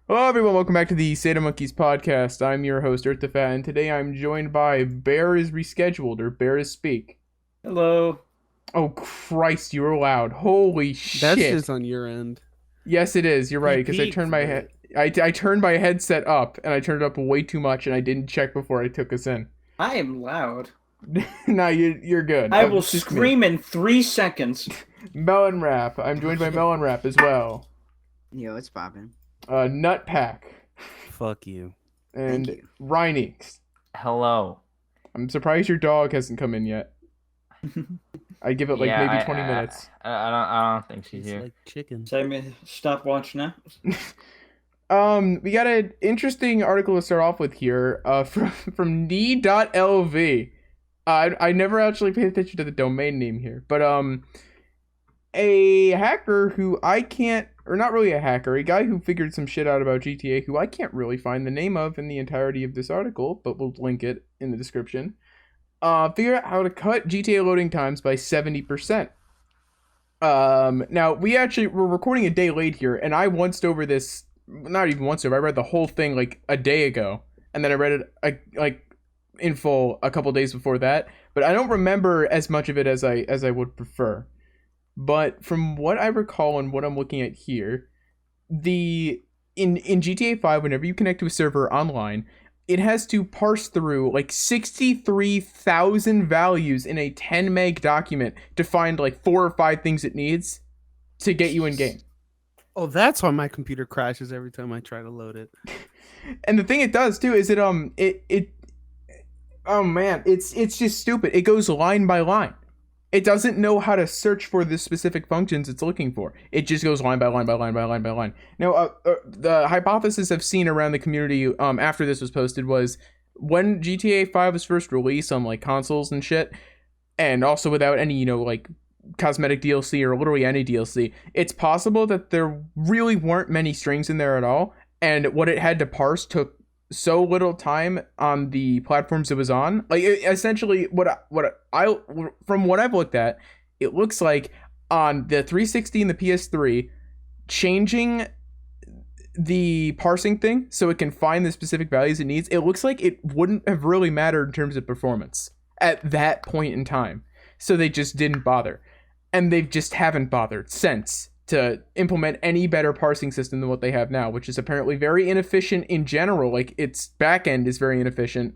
Hello, everyone. Welcome back to the SATAMonkeys podcast. I'm your host, Fatt, and today I'm joined by Bear is Rescheduled, or Bear is Speak. Hello. Oh, Christ, you were loud. Holy That's shit. just on your end. Yes, it is. You're right, He because I peaked, turned my but I turned my headset up, and I turned it up way too much, and I didn't check before I took us in. I am loud. Nah, you're good. I will It's just me. scream in 3 seconds. Melon Wrap. I'm joined by Melon Wrap as well. Yo, it's popping. Nut Pack. fuck you. And Thank you. Rhinex. Hello. I'm surprised your dog hasn't come in yet. I give it like Yeah, maybe 20 minutes. I don't think she's It's here. like chicken. Simon, stop watching now. We got an interesting article to start off with here. From d.lv. I never actually paid attention to the domain name here, but a hacker who I can't, or not really a hacker, a guy who figured some shit out about GTA who I can't really find the name of in the entirety of this article, but we'll link it in the description. Figured out how to cut GTA loading times by 70%. Now we're recording a day late here, and I once over this, not even once over, I read the whole thing like a day ago, and then I read it like in full a couple days before that, but I don't remember as much of it as I would prefer. But from what I recall and what I'm looking at here, in GTA 5, whenever you connect to a server online, it has to parse through like 63,000 values in a 10 meg document to find like 4 or 5 things it needs to get you in game. Oh, that's why my computer crashes every time I try to load it. And the thing it does too is oh man, it's just stupid. It goes line by line. It doesn't know how to search for the specific functions it's looking for. It just goes line by line by line by line by line. Now, the hypothesis I've seen around the community after this was posted was when GTA 5 was first released on like consoles and shit, and also without any, like cosmetic DLC or literally any DLC, it's possible that there really weren't many strings in there at all, and what it had to parse took so little time on the platforms it was on. Like essentially from what I've looked at, it looks like on the 360 and the PS3, changing the parsing thing so it can find the specific values it needs, it looks like it wouldn't have really mattered in terms of performance at that point in time. So they just didn't bother. And they just haven't bothered since to implement any better parsing system than what they have now, which is apparently very inefficient in general. Like, its backend is very inefficient,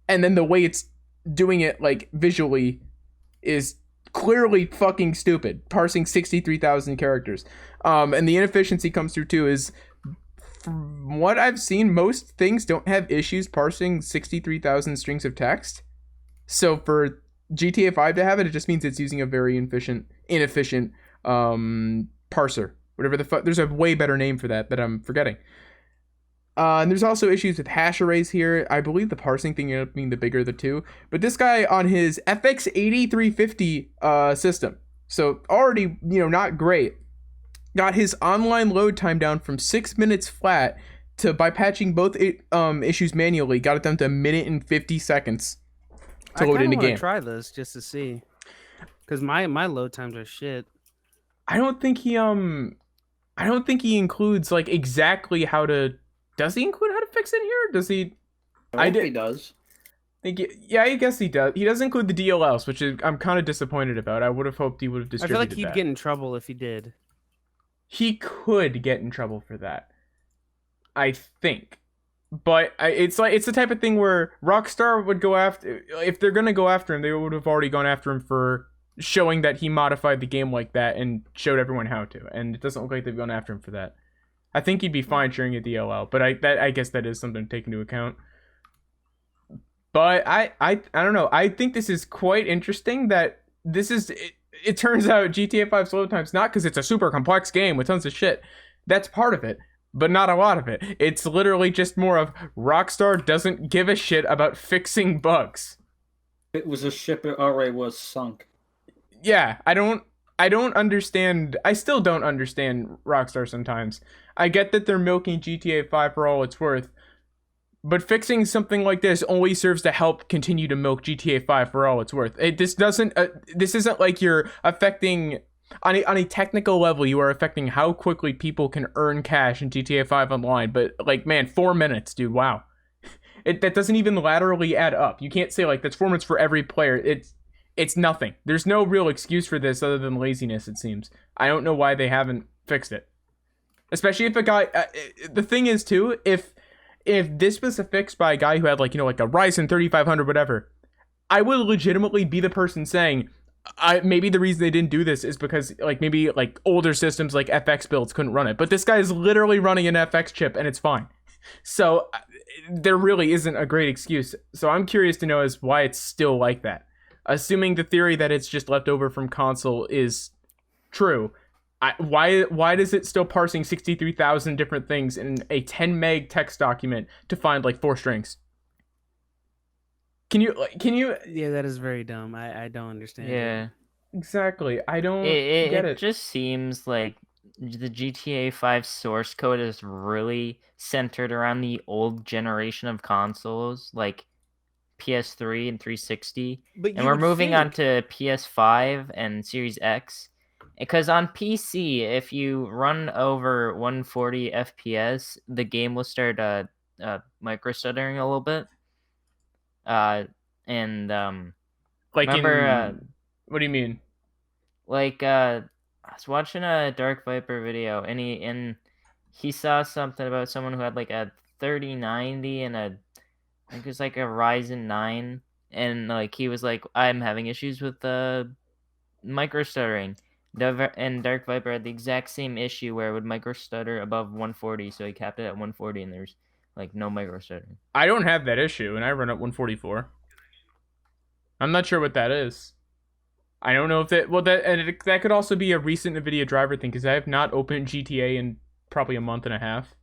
and then the way it's doing it, like, visually is clearly fucking stupid, parsing 63,000 characters. And the inefficiency comes through, too, is from what I've seen, most things don't have issues parsing 63,000 strings of text. So for GTA 5 to have it, it just means it's using a very inefficient parser, whatever the fuck. There's a way better name for that I'm forgetting. And there's also issues with hash arrays here. I believe the parsing thing ended up being the bigger of the two. But this guy on his FX8350 system, so already, not great, got his online load time down from 6 minutes flat to, by patching both issues manually, got it down to 1 minute and 50 seconds to load in a game. Try this just to see, because my load times are shit. I don't think he includes like exactly how to. Does he include how to fix it here? Does he? I hope he does. Yeah, I guess he does. He does include the DLLs, which I'm kind of disappointed about. I would have hoped he would have I distributed feel like he'd that. get in trouble if he did. He could get in trouble for that, I think. But it's the type of thing where Rockstar would go after, if they're gonna go after him, they would have already gone after him for showing that he modified the game like that and showed everyone how to. And it doesn't look like they've gone after him for that. I think he'd be fine sharing a DLL, but I guess that is something to take into account. But I don't know. I think this is quite interesting that this is. It turns out GTA 5's load times, not because it's a super complex game with tons of shit. That's part of it, but not a lot of it. It's literally just more of Rockstar doesn't give a shit about fixing bugs. It was a ship that already was sunk. Yeah, I don't understand. I still don't understand Rockstar sometimes. I get that they're milking GTA 5 for all it's worth, but fixing something like this only serves to help continue to milk GTA 5 for all it's worth. This isn't like you're affecting on a technical level, you are affecting how quickly people can earn cash in GTA 5 online. But like, man, 4 minutes, dude. Wow, that doesn't even laterally add up. You can't say like that's 4 minutes for every player. It's nothing. There's no real excuse for this other than laziness. It seems. I don't know why they haven't fixed it. Especially if a guy. The thing is too, if this was fixed by a guy who had like like a Ryzen 3500 whatever, I would legitimately be the person saying, maybe the reason they didn't do this is because like maybe like older systems like FX builds couldn't run it. But this guy is literally running an FX chip and it's fine. So there really isn't a great excuse. So I'm curious to know as why it's still like that. Assuming the theory that it's just left over from console is true, why does it still parsing 63,000 different things in a 10 meg text document to find like 4 strings? Can you? Yeah, that is very dumb. I don't understand. Yeah. Exactly. I don't It get it. just seems like the GTA 5 source code is really centered around the old generation of consoles, like PS3 and 360. But And we're moving on to PS5 and Series X. Because on PC, if you run over 140 FPS, the game will start micro stuttering a little bit. Like remember, what do you mean? Like I was watching a Dark Viper video, and he saw something about someone who had like a 3090 and I think it was like a Ryzen 9, and like he was like, I'm having issues with micro stuttering. And Dark Viper had the exact same issue where it would micro stutter above 140, so he capped it at 140, and there's like no micro stuttering. I don't have that issue, and I run at 144. I'm not sure what that is. I don't know if that could also be a recent NVIDIA driver thing, because I have not opened GTA in probably a month and a half.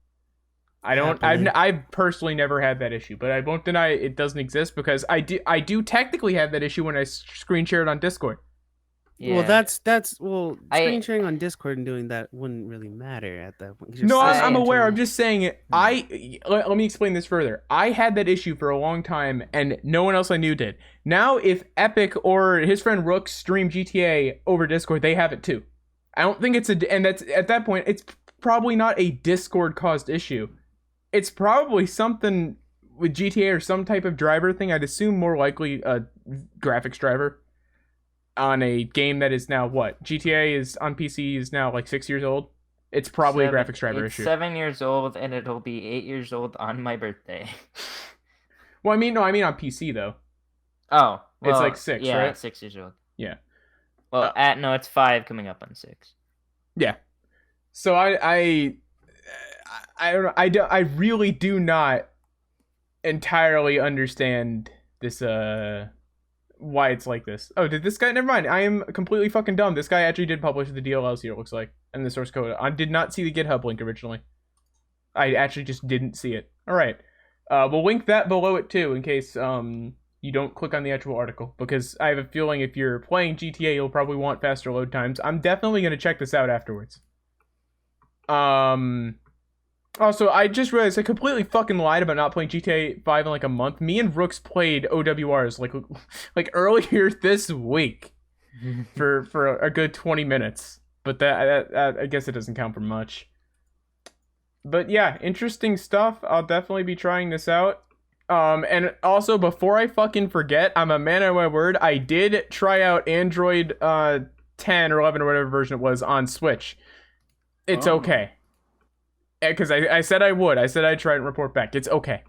I've personally never had that issue, but I won't deny it doesn't exist, because I do technically have that issue when I screen share it on Discord. Yeah. Well, screen sharing on Discord and doing that wouldn't really matter at that point. No, I'm aware. I'm just saying let me explain this further. I had that issue for a long time, and no one else I knew did. Now, if Epic or his friend Rook stream GTA over Discord, they have it too. I don't think and that's at that point, it's probably not a Discord caused issue. It's probably something with GTA or some type of driver thing. I'd assume more likely a graphics driver on a game that is now what? GTA is on PC is now like 6 years old. It's probably a graphics driver issue. 7 years old, and it'll be 8 years old on my birthday. Well, I mean on PC though. Oh, well, it's like 6, yeah, right? 6 years old. Yeah. Well, no, it's 5 coming up on 6. Yeah. So I don't know. I really do not entirely understand this why it's like this. Oh, did this guy? Never mind. I am completely fucking dumb. This guy actually did publish the DLLs here, it looks like, and the source code. I did not see the GitHub link originally. I actually just didn't see it. All right. We'll link that below it too, in case you don't click on the actual article, because I have a feeling if you're playing GTA, you'll probably want faster load times. I'm definitely gonna check this out afterwards. Also, I just realized I completely fucking lied about not playing GTA 5 in like a month. Me and Rooks played OWRs like earlier this week for a good 20 minutes. But that I guess it doesn't count for much. But yeah, interesting stuff. I'll definitely be trying this out. And also, before I fucking forget, I'm a man of my word. I did try out Android 10 or 11 or whatever version it was on Switch. It's okay. Because I said I would. I said I'd try it and report back. It's okay.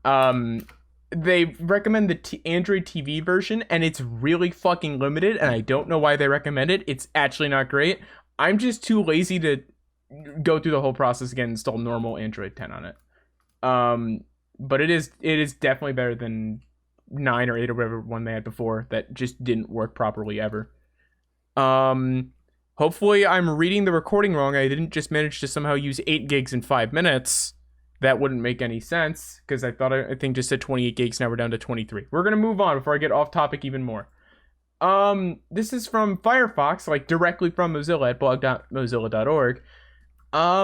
They recommend the Android TV version, and it's really fucking limited, and I don't know why they recommend it. It's actually not great. I'm just too lazy to go through the whole process again and install normal Android 10 on it. But it is definitely better than 9 or 8 or whatever one they had before that just didn't work properly ever. Hopefully I'm reading the recording wrong. I didn't just manage to somehow use 8 gigs in 5 minutes. That wouldn't make any sense, because I think just said 28 gigs, now we're down to 23. We're going to move on before I get off topic even more. This is from Firefox, like directly from Mozilla at blog.mozilla.org.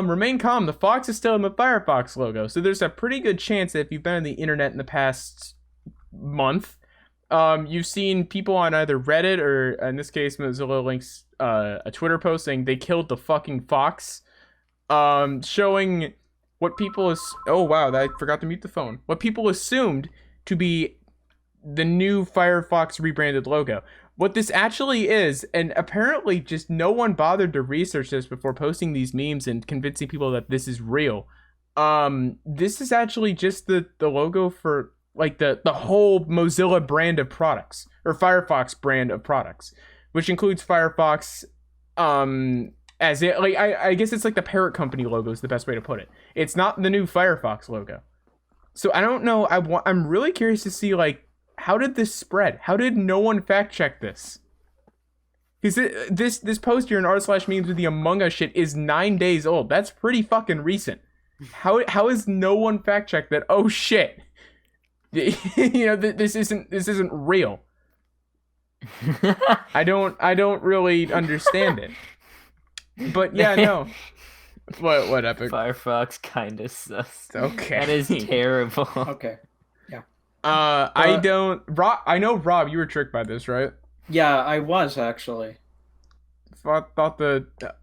Remain calm, the fox is still in the Firefox logo. So there's a pretty good chance that if you've been on the internet in the past month, You've seen people on either Reddit or, in this case, Mozilla links a Twitter post saying they killed the fucking fox, showing what people oh wow, I forgot to mute the phone. What people assumed to be the new Firefox rebranded logo. What this actually is, and apparently just no one bothered to research this before posting these memes and convincing people that this is real. This is actually just the logo for like the whole Mozilla brand of products, or Firefox brand of products, which includes Firefox, as it, like, I guess it's like the parent company logo is the best way to put it. It's not the new Firefox logo. So I don't know. I'm really curious to see, like, how did this spread? How did no one fact check this? Because this post here in r/memes with the Among Us shit is 9 days old. That's pretty fucking recent. How is no one fact checked that? Oh shit, you know, this isn't real. I don't really understand it. But yeah, no. What Epic? Firefox kind of sus. Okay. That is terrible. Okay. Yeah. I don't. Rob, I know, Rob, you were tricked by this, right? Yeah, I was actually. Thought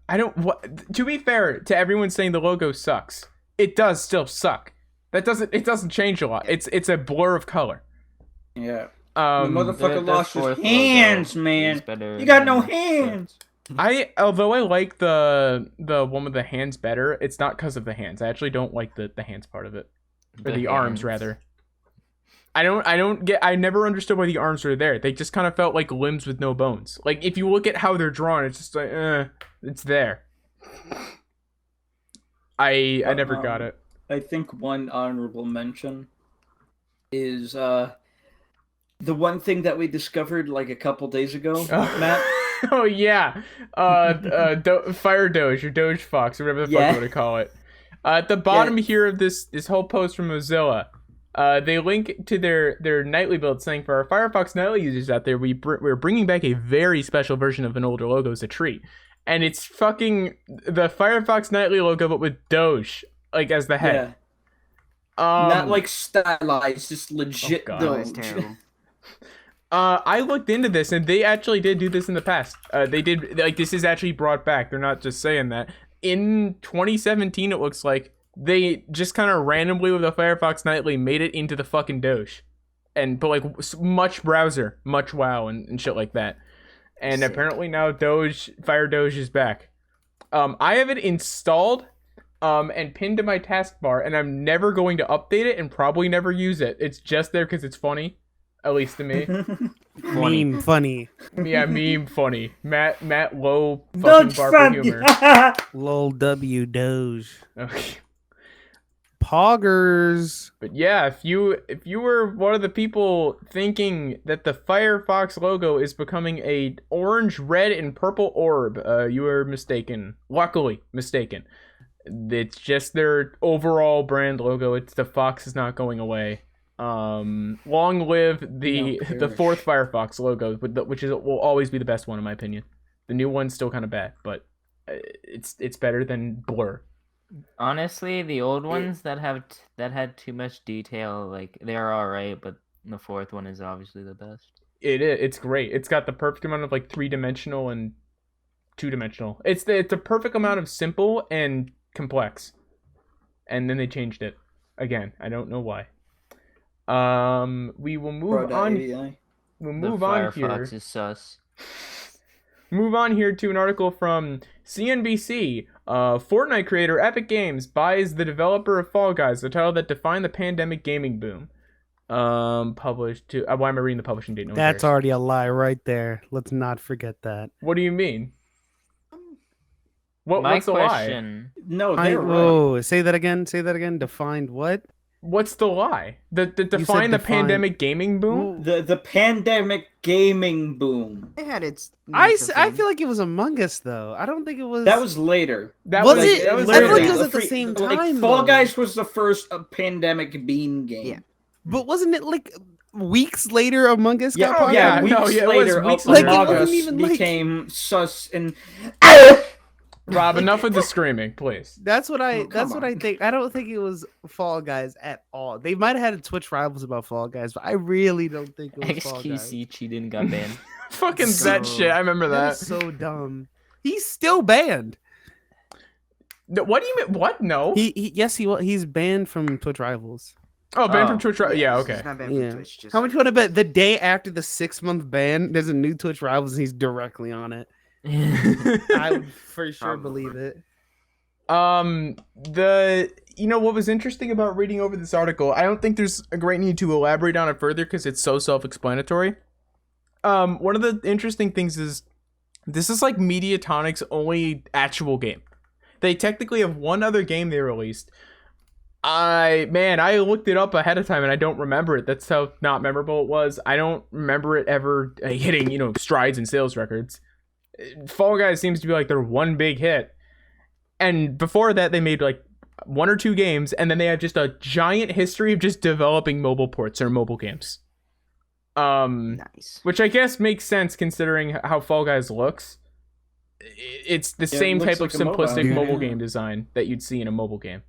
I don't. What? To be fair to everyone saying the logo sucks, it does still suck. It doesn't change a lot. It's a blur of color. Yeah. The motherfucker the lost his fourth hands, logo man. is better You got than no the- hands. Although I like the one with the hands better, it's not because of the hands. I actually don't like the hands part of it, or the arms hands. rather. I never understood why the arms were there. They just kind of felt like limbs with no bones. Like, if you look at how they're drawn, it's just like, it's there. I never got it. I think one honorable mention is the one thing that we discovered like a couple days ago, Matt. Oh yeah, Fire Doge or Doge Fox or whatever the fuck you want to call it. At the bottom here of this whole post from Mozilla, they link to their nightly build saying, for our Firefox nightly users out there, we're bringing back a very special version of an older logo as a treat, and it's fucking the Firefox nightly logo but with Doge like as the head. Yeah. Not like stylized, just legit Doge. Terrible. I looked into this, and they actually did do this in the past. They did, like, this is actually brought back. They're not just saying that. In 2017, it looks like, they just kind of randomly with the Firefox Nightly made it into the fucking Doge. And put, like, much browser, much WoW, and shit like that. And apparently now Fire Doge is back. I have it installed, and pinned to my taskbar, and I'm never going to update it and probably never use it. It's just there because it's funny. At least to me. Meme funny. Yeah, meme funny. Matt low fucking bar for humor. Lol W Doge. Okay. Poggers. But yeah, if you were one of the people thinking that the Firefox logo is becoming a orange, red, and purple orb, you are mistaken. Luckily mistaken. It's just their overall brand logo. It's the fox is not going away. Long live the fourth Firefox logo, which will always be the best one in my opinion. The new one's still kind of bad, but it's better than Blur. Honestly, the old ones that had too much detail, like, they're all right, but the fourth one is obviously the best. It's great. It's got the perfect amount of like 3-dimensional and 2-dimensional. It's a perfect amount of simple and complex. And then they changed it again. I don't know why. We will move on. We'll move on here. Firefox is sus. Move on here to an article from CNBC. Fortnite creator Epic Games buys the developer of Fall Guys, the title that defined the pandemic gaming boom. Published to. Why am I reading the publishing date? No, that's already a lie right there. Let's not forget that. What do you mean? My what's the lie? question. No, they're right. Oh, say that again. Say that again. Defined what? What's the lie? The define the pandemic gaming boom? The pandemic gaming boom. It had its. I feel like it was Among Us though. I don't think it was. That was later. That Was it? That was I feel like later. it was at the same time, Like, Fall though. Guys was the first pandemic bean game. Yeah. But wasn't it like weeks later Among Us got Yeah, popular? yeah, weeks no, yeah, it was later, weeks Among later. Like, it wasn't Us even, like- became sus and. Rob, enough with the screaming, please. That's what I. Oh, that's come what I on. think. I don't think it was Fall Guys at all. They might have had a Twitch rivals about Fall Guys, but I really don't think it was Fall Guys. XQC cheated and got banned. Fucking So- that shit. I remember That that. is so dumb. He's still banned. No, what do you mean? What? No. He's banned from Twitch rivals. Oh, banned Oh. from Twitch. Yeah, He's okay. not banned Yeah. from Twitch, just How much you want to bet? The day after the 6-month ban, there's a new Twitch rivals, and he's directly on it. I would for sure Probably. believe it. What was interesting about reading over this article, I don't think there's a great need to elaborate on it further because it's so self-explanatory. One of the interesting things is this is like Mediatonic's only actual game. They technically have one other game they released. I looked it up ahead of time and I don't remember it. That's how not memorable it was. I don't remember it ever hitting, strides in sales records. Fall Guys seems to be like their one big hit. And before that, they made like 1 or 2 games, and then they have just a giant history of just developing mobile ports or mobile games. nice. Which I guess makes sense considering how Fall Guys looks. It's the Yeah, it same looks type of like a mobile simplistic game. mobile Yeah. game design that you'd see in a mobile game.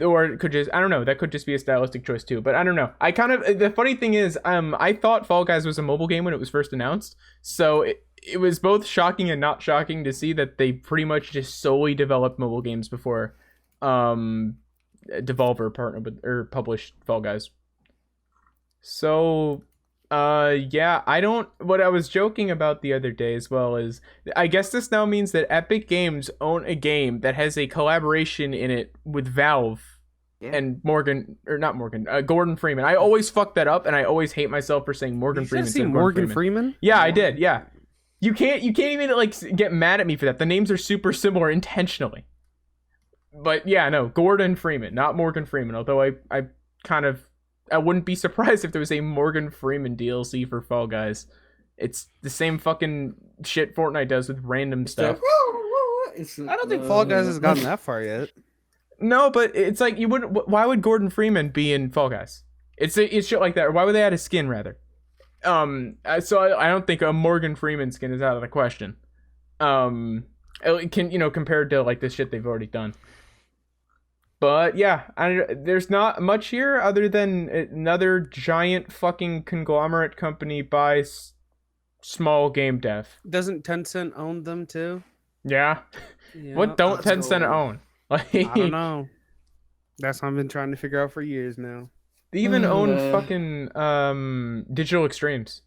Or it could just, I don't know, that could just be a stylistic choice too, but I don't know. The funny thing is, I thought Fall Guys was a mobile game when it was first announced, so it was both shocking and not shocking to see that they pretty much just solely developed mobile games before Devolver partnered with or published Fall Guys. So what I was joking about the other day as well is I guess this now means that Epic Games own a game that has a collaboration in it with Valve Yeah. and Gordon Freeman. I always fuck that up and I always hate myself for saying Morgan You Freeman. see instead of Morgan Gordon Freeman? Yeah, I did. Yeah. You can't even like get mad at me for that. The names are super similar intentionally. But yeah, no, Gordon Freeman, not Morgan Freeman. Although I wouldn't be surprised if there was a Morgan Freeman DLC for Fall Guys. It's the same fucking shit Fortnite does with random stuff. I don't think Fall Guys has gotten that far yet. No, but it's like you wouldn't. Why would Gordon Freeman be in Fall Guys? It's shit like that. Or why would they add a skin rather? So I don't think a Morgan Freeman skin is out of the question. It can compared to like the shit they've already done. But yeah, there's not much here other than another giant fucking conglomerate company buys small game dev. Doesn't Tencent own them too? Yeah. Yeah. What don't let's Tencent go. own? Like, I don't know. That's what I've been trying to figure out for years now. They even own Uh, fucking Digital Extremes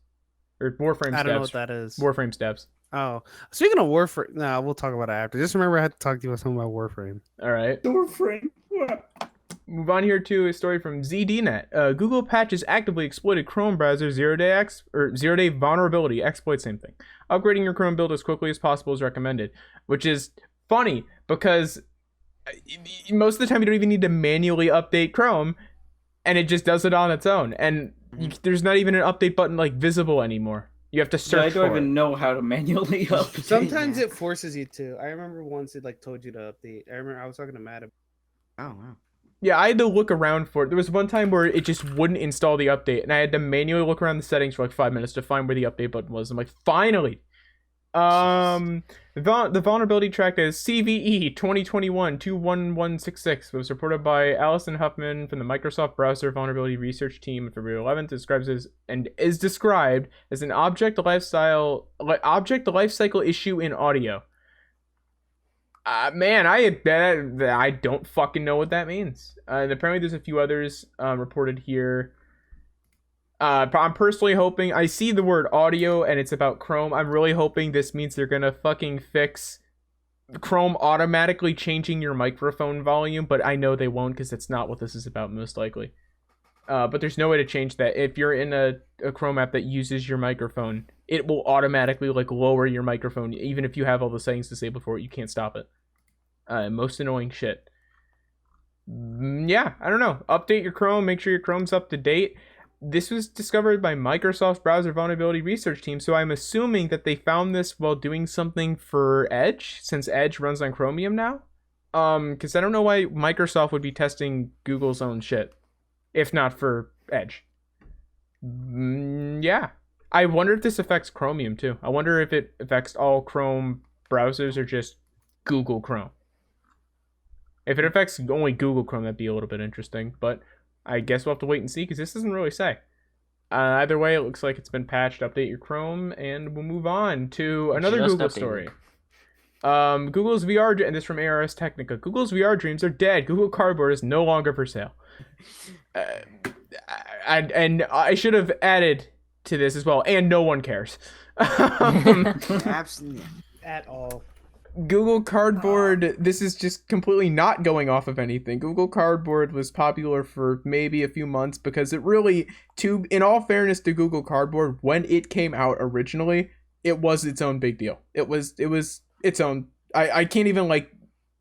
or Warframe I don't know what devs. that is. Warframe devs. Oh, speaking of Warframe, we'll talk about it after. Just remember, I had to talk to you about something about Warframe. All right. Door frame. Move on here to a story from ZDNet. Google patches actively exploited Chrome browser zero-day vulnerability exploit. Same thing. Upgrading your Chrome build as quickly as possible is recommended, which is funny because most of the time you don't even need to manually update Chrome, and it just does it on its own. And there's not even an update button like visible anymore. You have to Yeah, I search don't for even it. know how to manually update. Sometimes Yeah. it forces you to. I remember once it like told you to update. I remember I was talking to Matt. Oh wow. Yeah, I had to look around for it. There was one time where it just wouldn't install the update, and I had to manually look around the settings for like 5 minutes to find where the update button was. I'm like, finally. The vulnerability tracked as CVE 2021-21166 was reported by Allison Huffman from the Microsoft Browser Vulnerability Research Team on February 11th. Is described as an object lifecycle issue in audio. Man, I don't fucking know what that means. And apparently there's a few others reported here. I'm personally hoping, I see the word audio and it's about Chrome. I'm really hoping this means they're gonna fucking fix Chrome automatically changing your microphone volume, but I know they won't because that's not what this is about most likely. But there's no way to change that. If you're in a Chrome app that uses your microphone, it will automatically like lower your microphone even if you have all the settings disabled for it. You can't stop it. Most annoying shit. Yeah, I don't know. Update your Chrome, make sure your Chrome's up to date. This was discovered by Microsoft's Browser Vulnerability Research Team, so I'm assuming that they found this while doing something for Edge, since Edge runs on Chromium now. Because I don't know why Microsoft would be testing Google's own shit, if not for Edge. Yeah. I wonder if this affects Chromium too. I wonder if it affects all Chrome browsers or just Google Chrome. If it affects only Google Chrome, that'd be a little bit interesting. But I guess we'll have to wait and see because this doesn't really say. Either way, it looks like it's been patched. Update your Chrome, and we'll move on to another Just Google updated. story. Google's VR, and this from ARS Technica. Google's VR dreams are dead. Google Cardboard is no longer for sale. And I should have added to this as well, and no one cares. Absolutely. At all. Google Cardboard, this is just completely not going off of anything. Google Cardboard was popular for maybe a few months because it really, in all fairness to Google Cardboard, when it came out originally, it was its own big deal. It was its own, I can't even like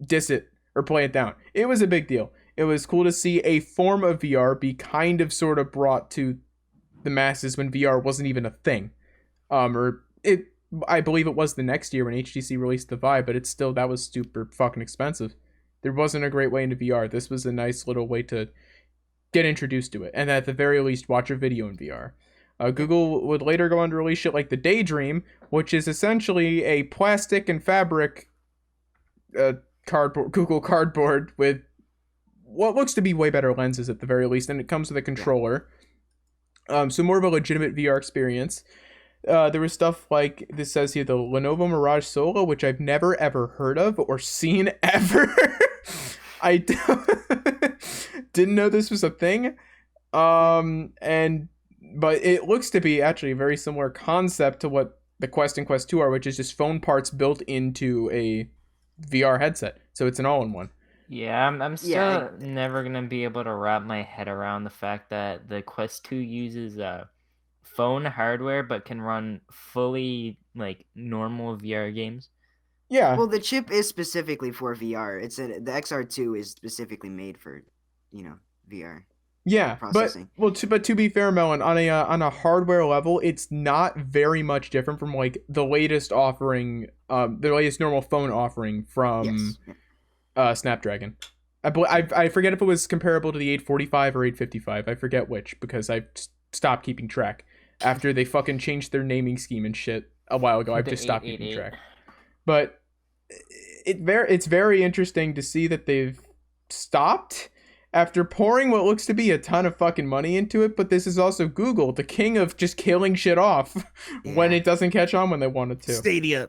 diss it or play it down. It was a big deal. It was cool to see a form of VR be kind of sort of brought to the masses when VR wasn't even a thing. I believe it was the next year when HTC released the Vive, but that was super fucking expensive. There wasn't a great way into VR. This was a nice little way to get introduced to it, and at the very least, watch a video in VR. Google would later go on to release shit like the Daydream, which is essentially a plastic and fabric Google Cardboard with what looks to be way better lenses at the very least, and it comes with a controller. So more of a legitimate VR experience. There was stuff like, this says here, the Lenovo Mirage Solo, which I've never ever heard of or seen ever. I didn't know this was a thing. But it looks to be actually a very similar concept to what the Quest and Quest 2 are, which is just phone parts built into a VR headset. So it's an all-in-one. Yeah, I'm still never gonna be able to wrap my head around the fact that the Quest 2 uses phone hardware but can run fully like normal VR games. Yeah. Well, the chip is specifically for VR. The XR2 is specifically made for, VR. Yeah, processing. but to be fair, Melon, on a hardware level, it's not very much different from like the latest offering, the latest normal phone offering from Snapdragon. I forget if it was comparable to the 845 or 855. I forget which because I stopped keeping track after they fucking changed their naming scheme and shit a while ago. I've just stopped keeping track. But it's very interesting to see that they've stopped after pouring what looks to be a ton of fucking money into it. But this is also Google, the king of just killing shit off when it doesn't catch on when they want it to. Stadia.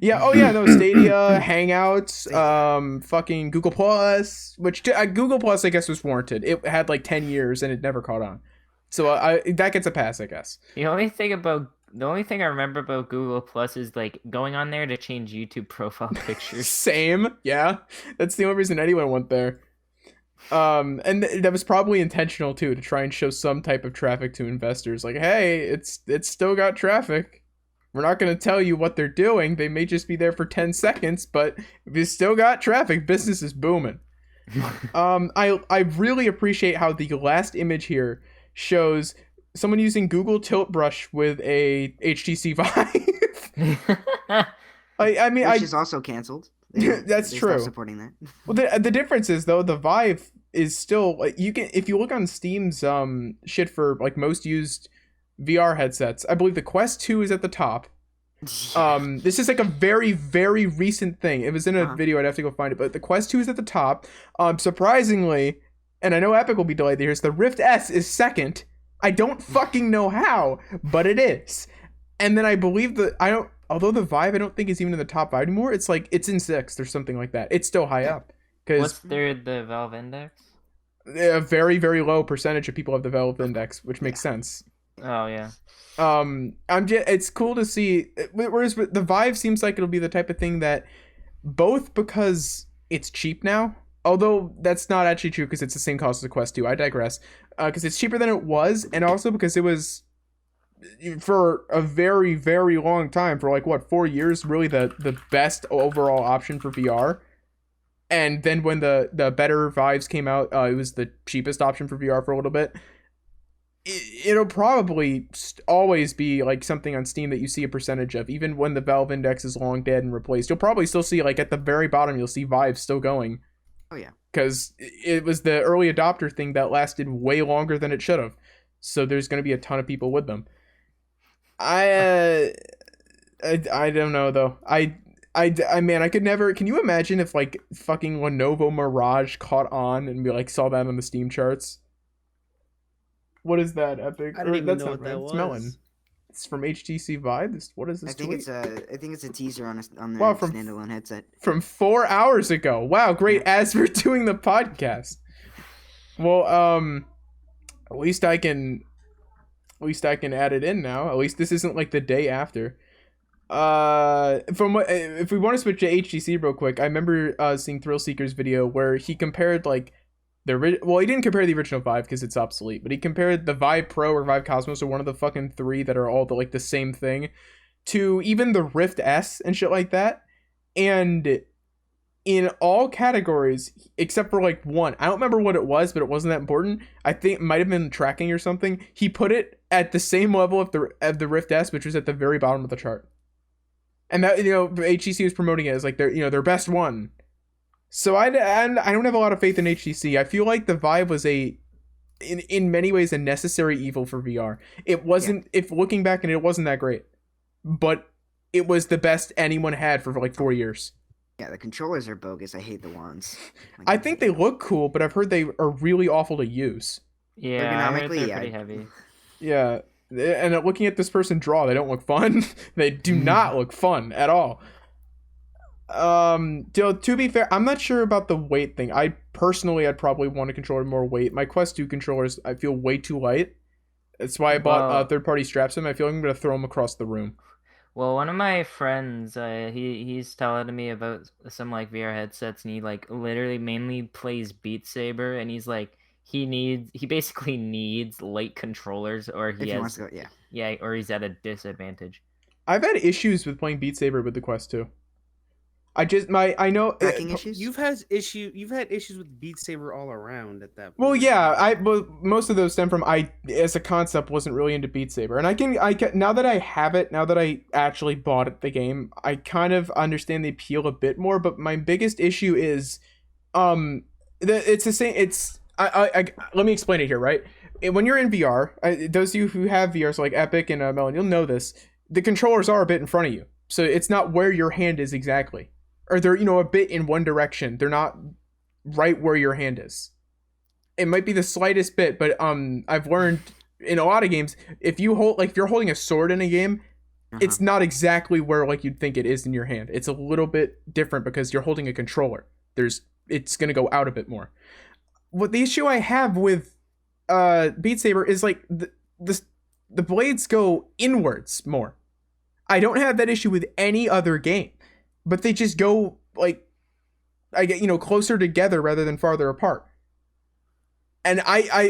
Yeah. Oh yeah. No. Stadia, Hangouts, fucking Google Plus, which Google Plus I guess was warranted. It had like 10 years and it never caught on. So that gets a pass, I guess. The only thing I remember about Google Plus is like going on there to change YouTube profile pictures. Same. Yeah. That's the only reason anyone went there. And that was probably intentional too, to try and show some type of traffic to investors. Like, hey, it's still got traffic. We're not going to tell you what they're doing. They may just be there for 10 seconds, but we still got traffic. Business is booming. I really appreciate how the last image here shows someone using Google Tilt Brush with a HTC Vive. I mean, which is also canceled. That's they true. stopped supporting that. Well, the difference is though the Vive is still like, you can, if you look on Steam's shit for like most used VR headsets, I believe the Quest 2 is at the top. This is like a very, very recent thing. It was in a video. I'd have to go find it, but the Quest 2 is at the top. Surprisingly, and I know Epic will be delayed here, the Rift S is second. I don't fucking know how, but it is. And then I believe although the Vive I don't think is even in the top 5 anymore. It's like it's in 6th or something like that. It's still high up. What's the Valve Index? A very, very low percentage of people have the Valve Index, which makes sense. Oh yeah. It's cool to see. Whereas the Vive seems like it'll be the type of thing that, both because it's cheap now, although that's not actually true because it's the same cost as the Quest 2. I digress. Because it's cheaper than it was, and also because it was, for a very, very long time, for like 4 years, really the best overall option for VR. And then when the better Vives came out, it was the cheapest option for VR for a little bit. It'll probably always be like something on Steam that you see a percentage of, even when the Valve Index is long dead and replaced. You'll probably still see, like, at the very bottom, you'll see Vive still going. Oh yeah. Because it was the early adopter thing that lasted way longer than it should have. So there's going to be a ton of people with them. I don't know though. I Man, I could never. Can you imagine if like fucking Lenovo Mirage caught on and we like saw that on the Steam charts? What is that, Epic? I didn't even That's know not what that right. was. It's Melon. It's from HTC Vive. What is this? I think tweet? it's a teaser on their Wow, from- standalone headset. From 4 hours ago. Wow, great. As we're doing the podcast. Well, at least I can add it in now. At least this isn't like the day after. From what, if we want to switch to HTC real quick, I remember seeing Thrill Seeker's video where he compared like he didn't compare the original Vive because it's obsolete, but he compared the Vive Pro or Vive Cosmos, or one of the fucking 3 that are all the same thing, to even the Rift S and shit like that. And in all categories except for like one, I don't remember what it was, but it wasn't that important. I think it might have been tracking or something. He put it at the same level of the Rift S, which was at the very bottom of the chart. And that, HTC was promoting it as like their best one. So I don't have a lot of faith in HTC. I feel like the Vive was in many ways a necessary evil for VR. It wasn't, if looking back, and it wasn't that great, but it was the best anyone had for like 4 years. Yeah, the controllers are bogus. I hate the wands. Like, I think they look cool, but I've heard they are really awful to use. Yeah, I heard ergonomically, they're pretty heavy. Yeah, and looking at this person draw, they don't look fun. They do not look fun at all. To be fair, I'm not sure about the weight thing. I'd probably want a controller with more weight. My Quest 2 controllers, I feel way too light. That's why I bought third-party straps. I feel like I'm gonna throw them across the room. Well, one of my friends, he's telling me about some like VR headsets, and he like literally mainly plays Beat Saber, and he's like he basically needs light controllers, or if he wants to go, or he's at a disadvantage. I've had issues with playing Beat Saber with the Quest 2. I know tracking issues. You've had issues with Beat Saber all around at that point. Well, yeah, most of those stem from I as a concept wasn't really into Beat Saber, and I can now that I have it, now that I actually bought the game, I kind of understand the appeal a bit more. But my biggest issue is, it's the same. It's let me explain it here, right? When you're in VR, those of you who have VR, so like Epic and Melon, you'll know this. The controllers are a bit in front of you, so it's not where your hand is exactly. Or they're, a bit in one direction. They're not right where your hand is. It might be the slightest bit, but I've learned in a lot of games, if you're holding a sword in a game, it's not exactly where like you'd think it is in your hand. It's a little bit different because you're holding a controller. It's gonna go out a bit more. What the issue I have with Beat Saber is like the blades go inwards more. I don't have that issue with any other game. But they just go, like, I get, closer together rather than farther apart. And I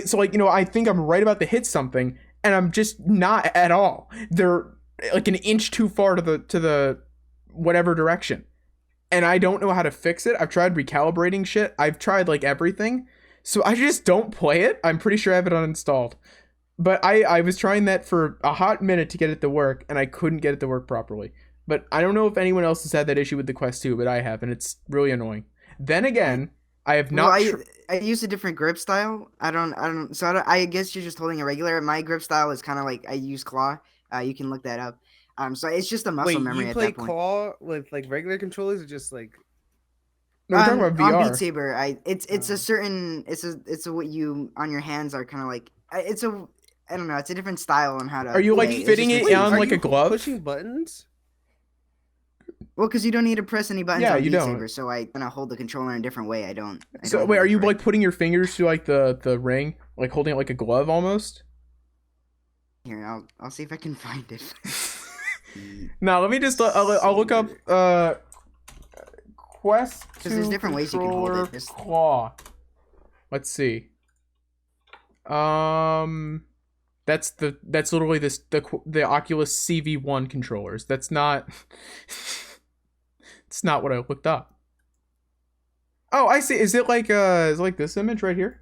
think I'm right about to hit something, and I'm just not at all. They're like an inch too far to the whatever direction. And I don't know how to fix it. I've tried recalibrating shit. I've tried, like, everything. So I just don't play it. I'm pretty sure I have it uninstalled. But I was trying that for a hot minute to get it to work, and I couldn't get it to work properly. But I don't know if anyone else has had that issue with the Quest 2, but I have, and it's really annoying. Then again, I have not. Well, I use a different grip style. I guess you're just holding a regular. My grip style is kind of like I use claw. You can look that up. So it's just a muscle memory you at play that point. claw with like regular controllers, or just like? No, we're talking about VR. On Beat Saber, it's a certain what you on your hands are kind of like I don't know. It's a different style on how to. Are you like play. fitting it on like a glove? Pushing buttons. Well, because you don't need to press any buttons on you Beat don't. Saber, so I hold the controller in a different way. I don't Wait, are you like putting your fingers to like the ring, like holding it like a glove almost? Here, I'll see if I can find it. No, let me just I'll look up Quest 2 because there's different ways you can hold it. Claw. Let's see. That's literally the Oculus CV1 controllers. That's not. It's not what I looked up. Oh, I see. Is it like this image right here?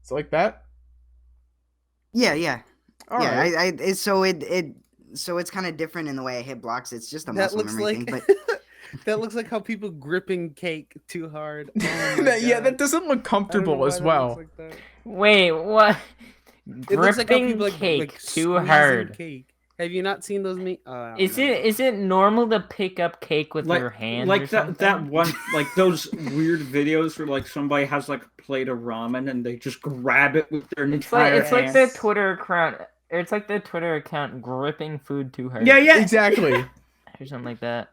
Is it like that? Yeah. All yeah, right. so it's kind of different in the way I hit blocks. It's just a muscle memory thing, but that looks like how people gripping cake too hard. That doesn't look comfortable as well. Wait, what? It looks like how Gripping people cake like too squeezing hard. Cake. Have you not seen those me? Is it normal to pick up cake with your hand? Like or that something? one, like those weird videos where like somebody has like a plate of ramen and they just grab it with their entire It's like hand. the Twitter account. It's like the Twitter account gripping food too hard. Yeah. Exactly. Or something like that.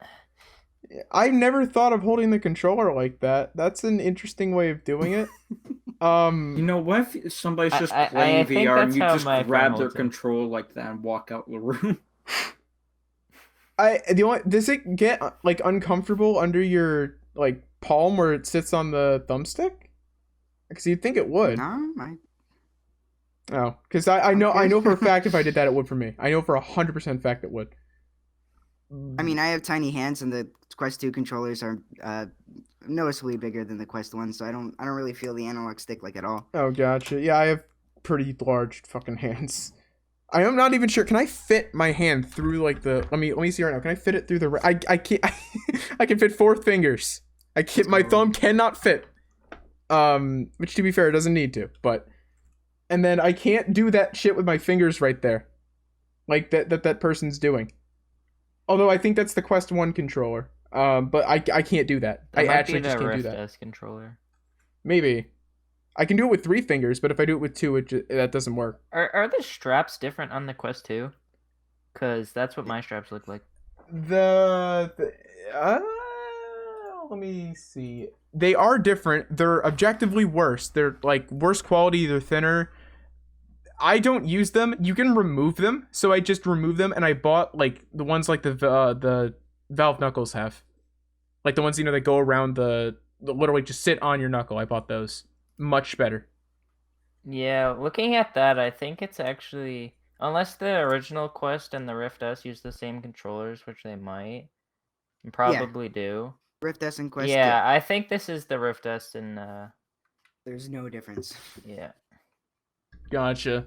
I never thought of holding the controller like that. That's an interesting way of doing it. You know, what if somebody's just I playing think VR and that's you how just my phone grab their holds it. controller like that and walk out the room? Does it get like uncomfortable under your like palm where it sits on the thumbstick? Because you'd think it would. No, Oh, because I know Okay. for a fact if I did that it would for me. I know for 100% fact it would. I mean, I have tiny hands, and the Quest 2 controllers are noticeably bigger than the Quest 1, so I don't really feel the analog stick like at all. Oh, gotcha. Yeah, I have pretty large fucking hands. I am not even sure. Can I fit my hand through like the? Let me see right now. Can I fit it through the? I can't. I can fit 4 fingers. I can't. My thumb cannot fit. Which to be fair, it doesn't need to. But, and then I can't do that shit with my fingers right there, like that person's doing. Although I think that's the Quest 1 controller. But I can't do that. That I might actually be just the can't do Rift that. S controller. Maybe. I can do it with 3 fingers, but if I do it with 2, that doesn't work. Are the straps different on the Quest 2? Because that's what my straps look like. Let me see. They are different. They're objectively worse. They're like worse quality. They're thinner. I don't use them. You can remove them, so I just remove them, and I bought like the ones like the Valve knuckles have, like the ones that go around the literally just sit on your knuckle. I bought those. Much better. Yeah, looking at that, I think it's actually, unless the original Quest and the Rift S use the same controllers, which they might, and probably do. Rift S and Quest Yeah, I think this is the Rift S and 2. There's no difference. yeah. Gotcha.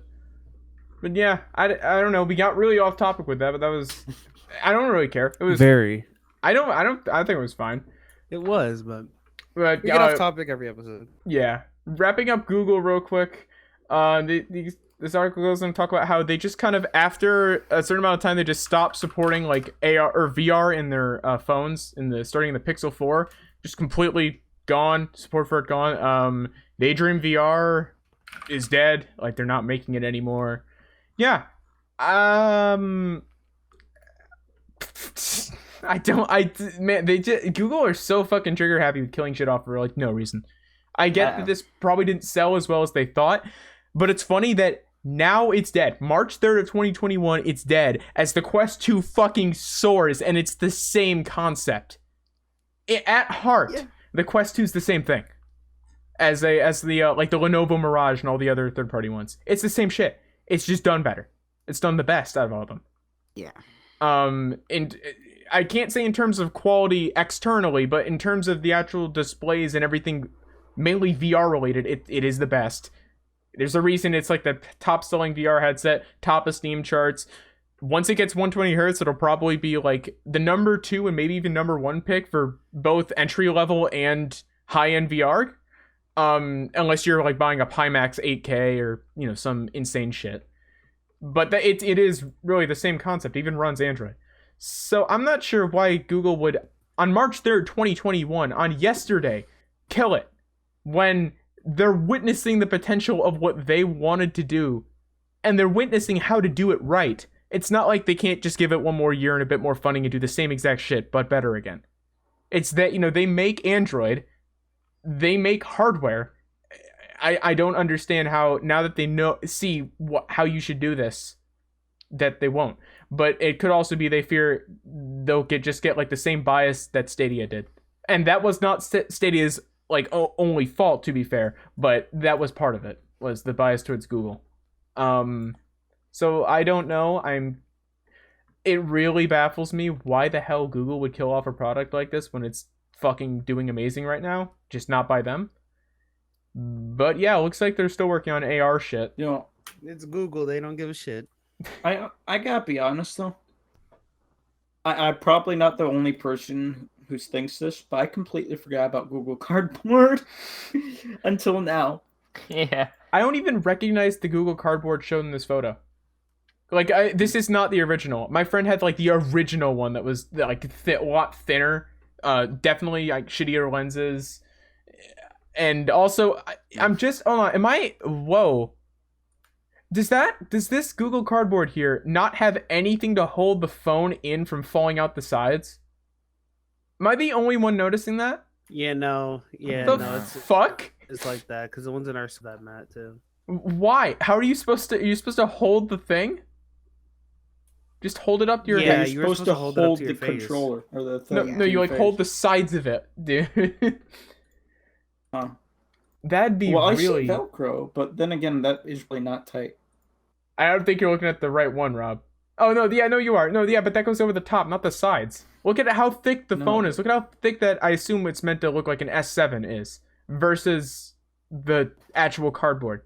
But yeah, I don't know. We got really off topic with that, but that was. I don't really care. It was very. I think it was fine. It was, but But we get off topic every episode. yeah, wrapping up Google real quick. This article goes on to talk about how they just kind of after a certain amount of time they just stopped supporting like AR or VR in their phones starting in the Pixel 4, just completely gone. Support for it gone. Daydream VR is dead. Like they're not making it anymore. Yeah. Google are so fucking trigger happy with killing shit off for like no reason. I get that this probably didn't sell as well as they thought, but it's funny that now it's dead. March 3rd of 2021, it's dead as the Quest 2 fucking soars, and it's the same concept. At heart, the Quest 2 is the same thing as the like the Lenovo Mirage and all the other third-party ones. It's the same shit. It's just done better. It's done the best out of all of them. Yeah. And I can't say in terms of quality externally, but in terms of the actual displays and everything, mainly VR related, it is the best. There's a reason it's like the top selling VR headset, top of Steam charts. Once it gets 120 hertz, it'll probably be like the number 2 and maybe even number 1 pick for both entry level and high end VR. Unless you're like buying a Pimax 8K or some insane shit. But it is really the same concept. Even runs Android. So I'm not sure why Google would on March 3rd, 2021, on yesterday, kill it when they're witnessing the potential of what they wanted to do, and they're witnessing how to do it right. It's not like they can't just give it one more year and a bit more funding and do the same exact shit, but better again. It's that, they make Android, they make hardware. I don't understand how, now that they see how you should do this, that they won't. But it could also be they fear they'll just get like the same bias that Stadia did. And that was not Stadia's like only fault, to be fair, but that was part of it, was the bias towards Google. So I don't know. It really baffles me why the hell Google would kill off a product like this when it's fucking doing amazing right now, just not by them. But yeah, it looks like they're still working on AR shit. It's Google. They don't give a shit. I gotta be honest though. I'm probably not the only person who thinks this, but I completely forgot about Google Cardboard until now. Yeah. I don't even recognize the Google Cardboard shown in this photo. Like this is not the original. My friend had like the original one that was like a lot thinner. Definitely like shittier lenses. And also, I'm just hold on. Am I? Whoa. Does this Google Cardboard here not have anything to hold the phone in from falling out the sides? Am I the only one noticing that? Yeah, no. Yeah, The no. fuck? It's like that because the ones in our that Matt too. Why? How are you supposed to? Are you supposed to hold the thing? Just hold it up to your Yeah, face. you're you were supposed to hold it up hold to the your face. controller or the No, thing. no, to you your like face. hold the sides of it, dude. Huh. That'd be Well, I really. see Velcro, but then again, that is really not tight. I don't think you're looking at the right one, Rob. Oh no, yeah, no, you are. No, yeah, but that goes over the top, not the sides. Look at how thick the No. phone is. Look at how thick that I assume it's meant to look like an S7 is versus the actual cardboard.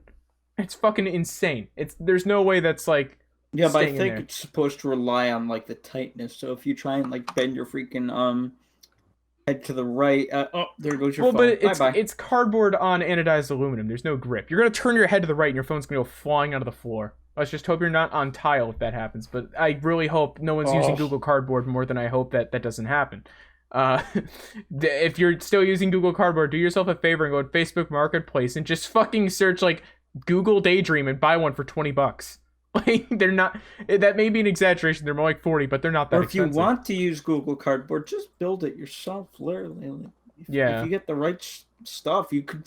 It's fucking insane. There's no way that's like. Yeah, but I staying in think there. it's supposed to rely on like the tightness. So if you try and like bend your freaking head to the right, oh, there goes your Well, phone. but Bye bye. it's cardboard on anodized aluminum. There's no grip. You're gonna turn your head to the right, and your phone's gonna go flying out of the floor. Let's just hope you're not on tile if that happens. But I really hope no one's using Google Cardboard more than I hope that doesn't happen. If you're still using Google Cardboard, do yourself a favor and go to Facebook Marketplace and just fucking search like Google Daydream and buy one for $20. Like they're not. That may be an exaggeration. They're more like 40, but they're not that Or if expensive. you want to use Google Cardboard, just build it yourself. Literally, if you get the right stuff, you could.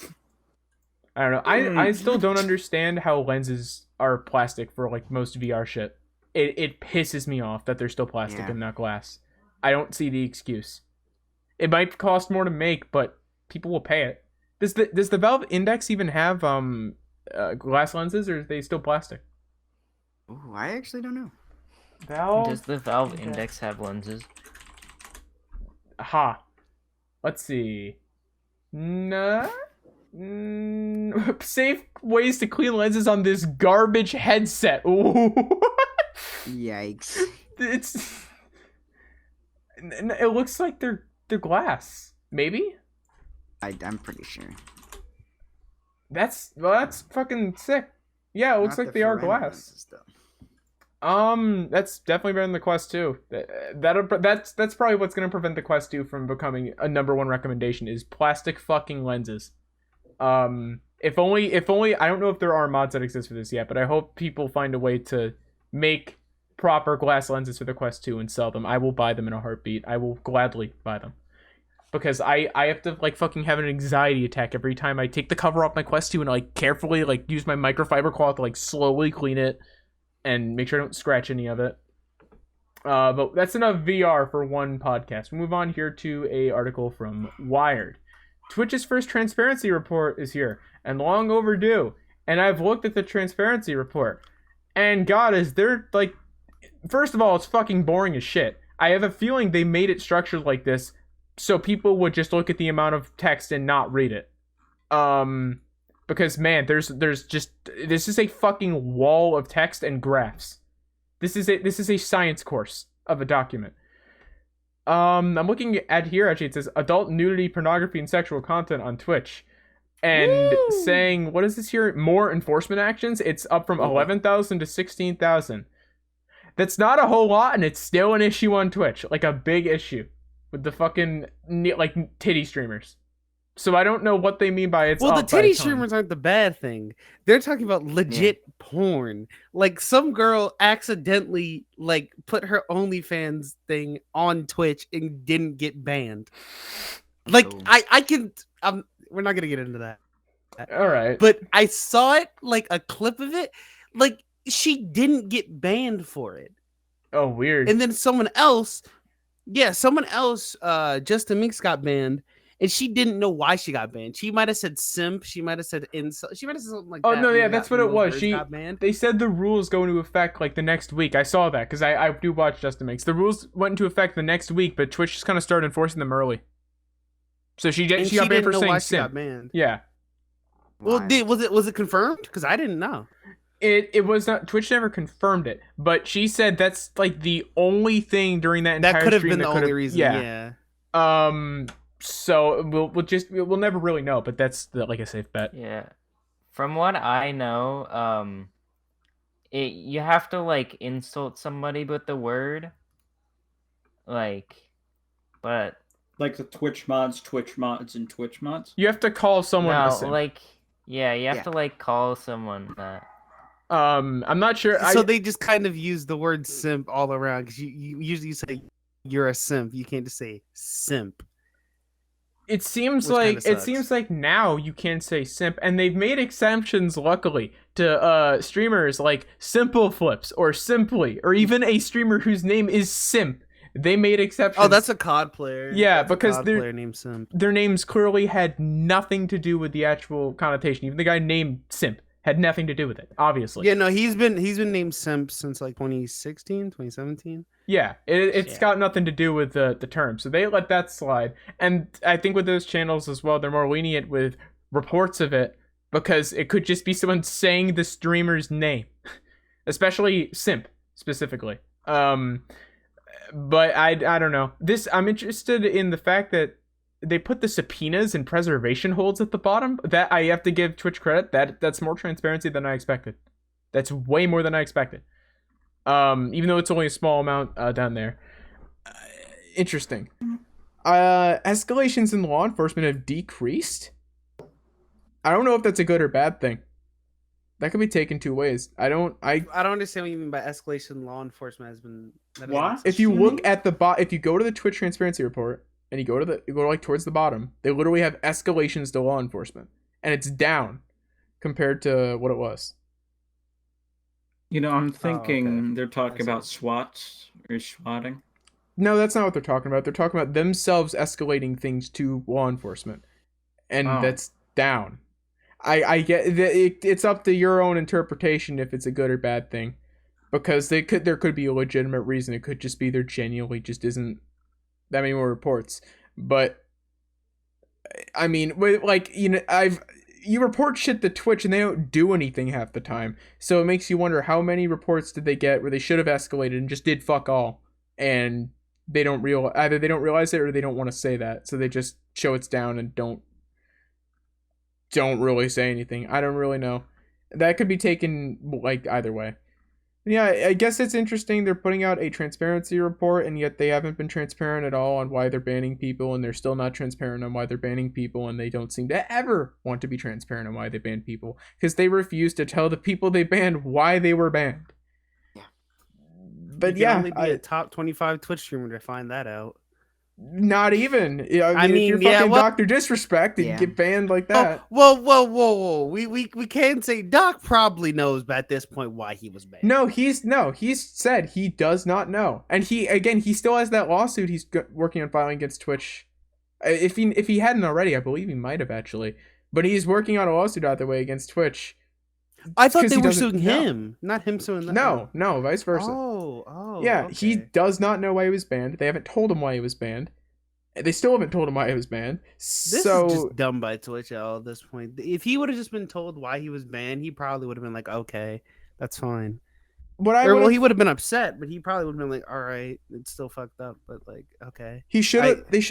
I don't know. I still don't understand how lenses are plastic for like most VR shit. It pisses me off that they're still plastic and not glass. I don't see the excuse. It might cost more to make, but people will pay it. Does the Valve Index even have glass lenses, or are they still plastic? Oh, I actually don't know. Valve. Does the Valve Index have lenses? Aha. Let's see. Nah. Safe ways to clean lenses on this garbage headset. Ooh. Yikes. It looks like they're glass. Maybe? I'm pretty sure. That's fucking sick. Yeah, it looks Not like the they are Ferrari glass. lenses, though. That's definitely better than the Quest 2. That's probably what's gonna prevent the Quest 2 from becoming a #1 recommendation is plastic fucking lenses. If only I don't know if there are mods that exist for this yet, but I hope people find a way to make proper glass lenses for the Quest 2 and sell them. I will buy them in a heartbeat. I will gladly buy them. Because I have to like fucking have an anxiety attack every time I take the cover off my Quest 2 and like carefully like use my microfiber cloth to like slowly clean it and make sure I don't scratch any of it. But that's enough VR for one podcast. We move on here to a article from Wired. Twitch's first transparency report is here, and long overdue. And I've looked at the transparency report, and God, is there like, first of all, it's fucking boring as shit. I have a feeling they made it structured like this so people would just look at the amount of text and not read it. Because man, this is a fucking wall of text and graphs. This is a science course of a document. I'm looking at here, actually, it says adult nudity, pornography, and sexual content on Twitch. And saying, what is this here? More enforcement actions? It's up from 11,000 to 16,000. That's not a whole lot, and it's still an issue on Twitch. Like a big issue. With the fucking, like, titty streamers. So I don't know what they mean by it's Well, the up by a titty ton. streamers aren't the bad thing. They're talking about legit porn. Like some girl accidentally like put her OnlyFans thing on Twitch and didn't get banned. Like Oh. I can we're not gonna get into that. All right. But I saw it, like a clip of it. Like she didn't get banned for it. Oh, weird. And then someone else, Justin Meeks got banned. And she didn't know why she got banned. She might have said simp. She might have said insult. She might have said something like that. Oh, no, when yeah, they that's got- what when it was. those She- words got banned. They said the rules go into effect like the next week. I saw that because I do watch Justin Makes. The rules went into effect the next week, but Twitch just kind of started enforcing them early. So she And got banned didn't for know saying why she got simp. banned. Yeah. Well, Why? was it confirmed? Because I didn't know. It was not. Twitch never confirmed it, but she said that's like the only thing during that entire That could have stream been the that only could've- reason. Yeah. Yeah. So we'll never really know, but that's like a safe bet. Yeah. From what I know, you have to like insult somebody with the word, like, but Like the Twitch mods, and Twitch mods. You have to call someone a no, simp. like, yeah, you have Yeah. to like call someone that. I'm not sure. So they just kind of use the word simp all around because you usually say you're a simp. You can't just say simp. It seems Which like kinda sucks. now you can say simp, and they've made exceptions, luckily, to streamers like Simple Flips or Simply, or even a streamer whose name is Simp. They made exceptions. Oh, that's a COD player. Yeah, That's a because COD they're- player named Simp. Their names clearly had nothing to do with the actual connotation. Even the guy named Simp had nothing to do with it, obviously. Yeah, no, he's been named Simp since like 2016, 2017. Yeah, it's Yeah. got nothing to do with the term, so they let that slide. And I think with those channels as well, they're more lenient with reports of it because it could just be someone saying the streamer's name, especially simp specifically. But I don't know. I'm interested in the fact that they put the subpoenas and preservation holds at the bottom. That I have to give Twitch credit. That's more transparency than I expected. That's way more than I expected. Even though it's only a small amount down there. Interesting. Escalations in law enforcement have decreased. I don't know if that's a good or bad thing. That could be taken two ways. I don't understand what you mean by escalation. Law enforcement has been. that doesn't What? make sense. if you look at the if you go to the Twitch transparency report and you go like towards the bottom, they literally have escalations to law enforcement, and it's down compared to what it was. You know, I'm thinking okay. they're talking I see. about SWATs or swatting. No, that's not what they're talking about. They're talking about themselves escalating things to law enforcement, and Oh. that's down. I get it's up to your own interpretation if it's a good or bad thing, because there could be a legitimate reason. It could just be there genuinely just isn't that many more reports. But I mean, like, you know, you report shit to Twitch and they don't do anything half the time, so it makes you wonder how many reports did they get where they should have escalated and just did fuck all, and they don't either they don't realize it or they don't want to say that, so they just show it's down and don't really say anything. I don't really know. That could be taken like either way. Yeah, I guess it's interesting they're putting out a transparency report, and yet they haven't been transparent at all on why they're banning people, and they're still not transparent on why they're banning people, and they don't seem to ever want to be transparent on why they banned people, because they refuse to tell the people they banned why they were banned. Yeah. But You can yeah, only be a top 25 Twitch streamer to find that out. not even. I if mean, you're yeah, fucking well- Dr. Disrespect and Yeah. get banned like that. Whoa! We can't say Doc probably knows at this point why he was banned. He's said he does not know, and he still has that lawsuit he's working on filing against Twitch. If he hadn't already, I believe he might have actually, but he's working on a lawsuit either way against Twitch. I thought 'cause they he were doesn't suing know. him, not him suing them. No, vice versa. Oh, Yeah, he okay. does not know why he was banned. They haven't told him why he was banned. They still haven't told him why he was banned. This So is just dumb by Twitch at all at this point. If he would have just been told why he was banned, he probably would have been like, okay, that's fine. He would have been upset, but he probably would have been like, all right, it's still fucked up, but like, okay. they should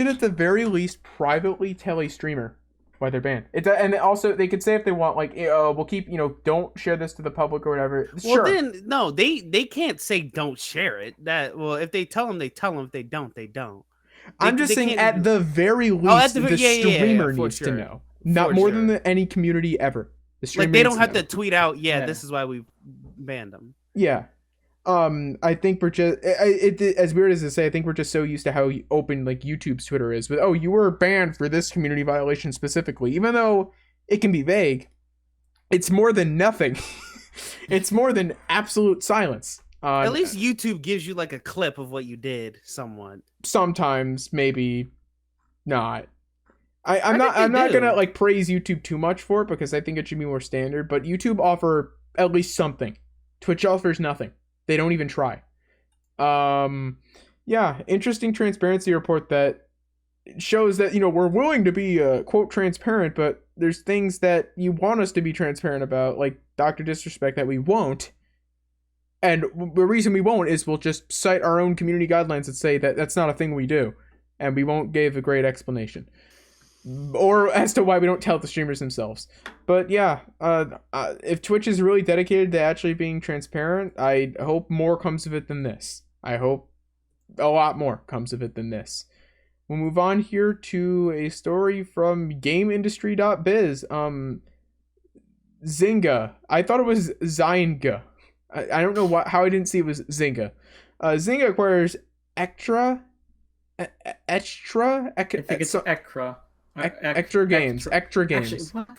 at the very least privately tell a streamer why they're banned. And also they could say if they want, like, we'll keep, don't share this to the public or whatever. Well, Sure. then no, they can't say don't share it. If they tell them, they tell them. If they don't, they don't. I'm just they saying, can't at do- the very least, the yeah, streamer for needs to sure. know. Not For more sure. than any community ever. The streamer Like they needs don't have know. to tweet out, Yeah. this is why we banned them. Yeah. I think we're just as weird as to say, I think we're just so used to how open like YouTube's Twitter is with, you were banned for this community violation specifically, even though it can be vague. It's more than nothing. It's more than absolute silence. At least YouTube gives you like a clip of what you did, somewhat. Sometimes, maybe not. I'm think not they do. gonna like praise YouTube too much for it, because I think it should be more standard. But YouTube offer at least something. Twitch offers nothing. They don't even try. Yeah, interesting transparency report that shows that, we're willing to be quote transparent, but there's things that you want us to be transparent about, like Dr. Disrespect, that we won't. And the reason we won't is we'll just cite our own community guidelines that say that that's not a thing we do, and we won't give a great explanation. or as to why we don't tell the streamers themselves. But yeah, if Twitch is really dedicated to actually being transparent, I hope more comes of it than this. I hope a lot more comes of it than this. We'll move on here to a story from GameIndustry.biz. Zynga. I thought it was Zynga. I don't know how I didn't see it was Zynga. Zynga acquires Extra I think it's Ekra. Extra Games. Extra Games. Actually, what?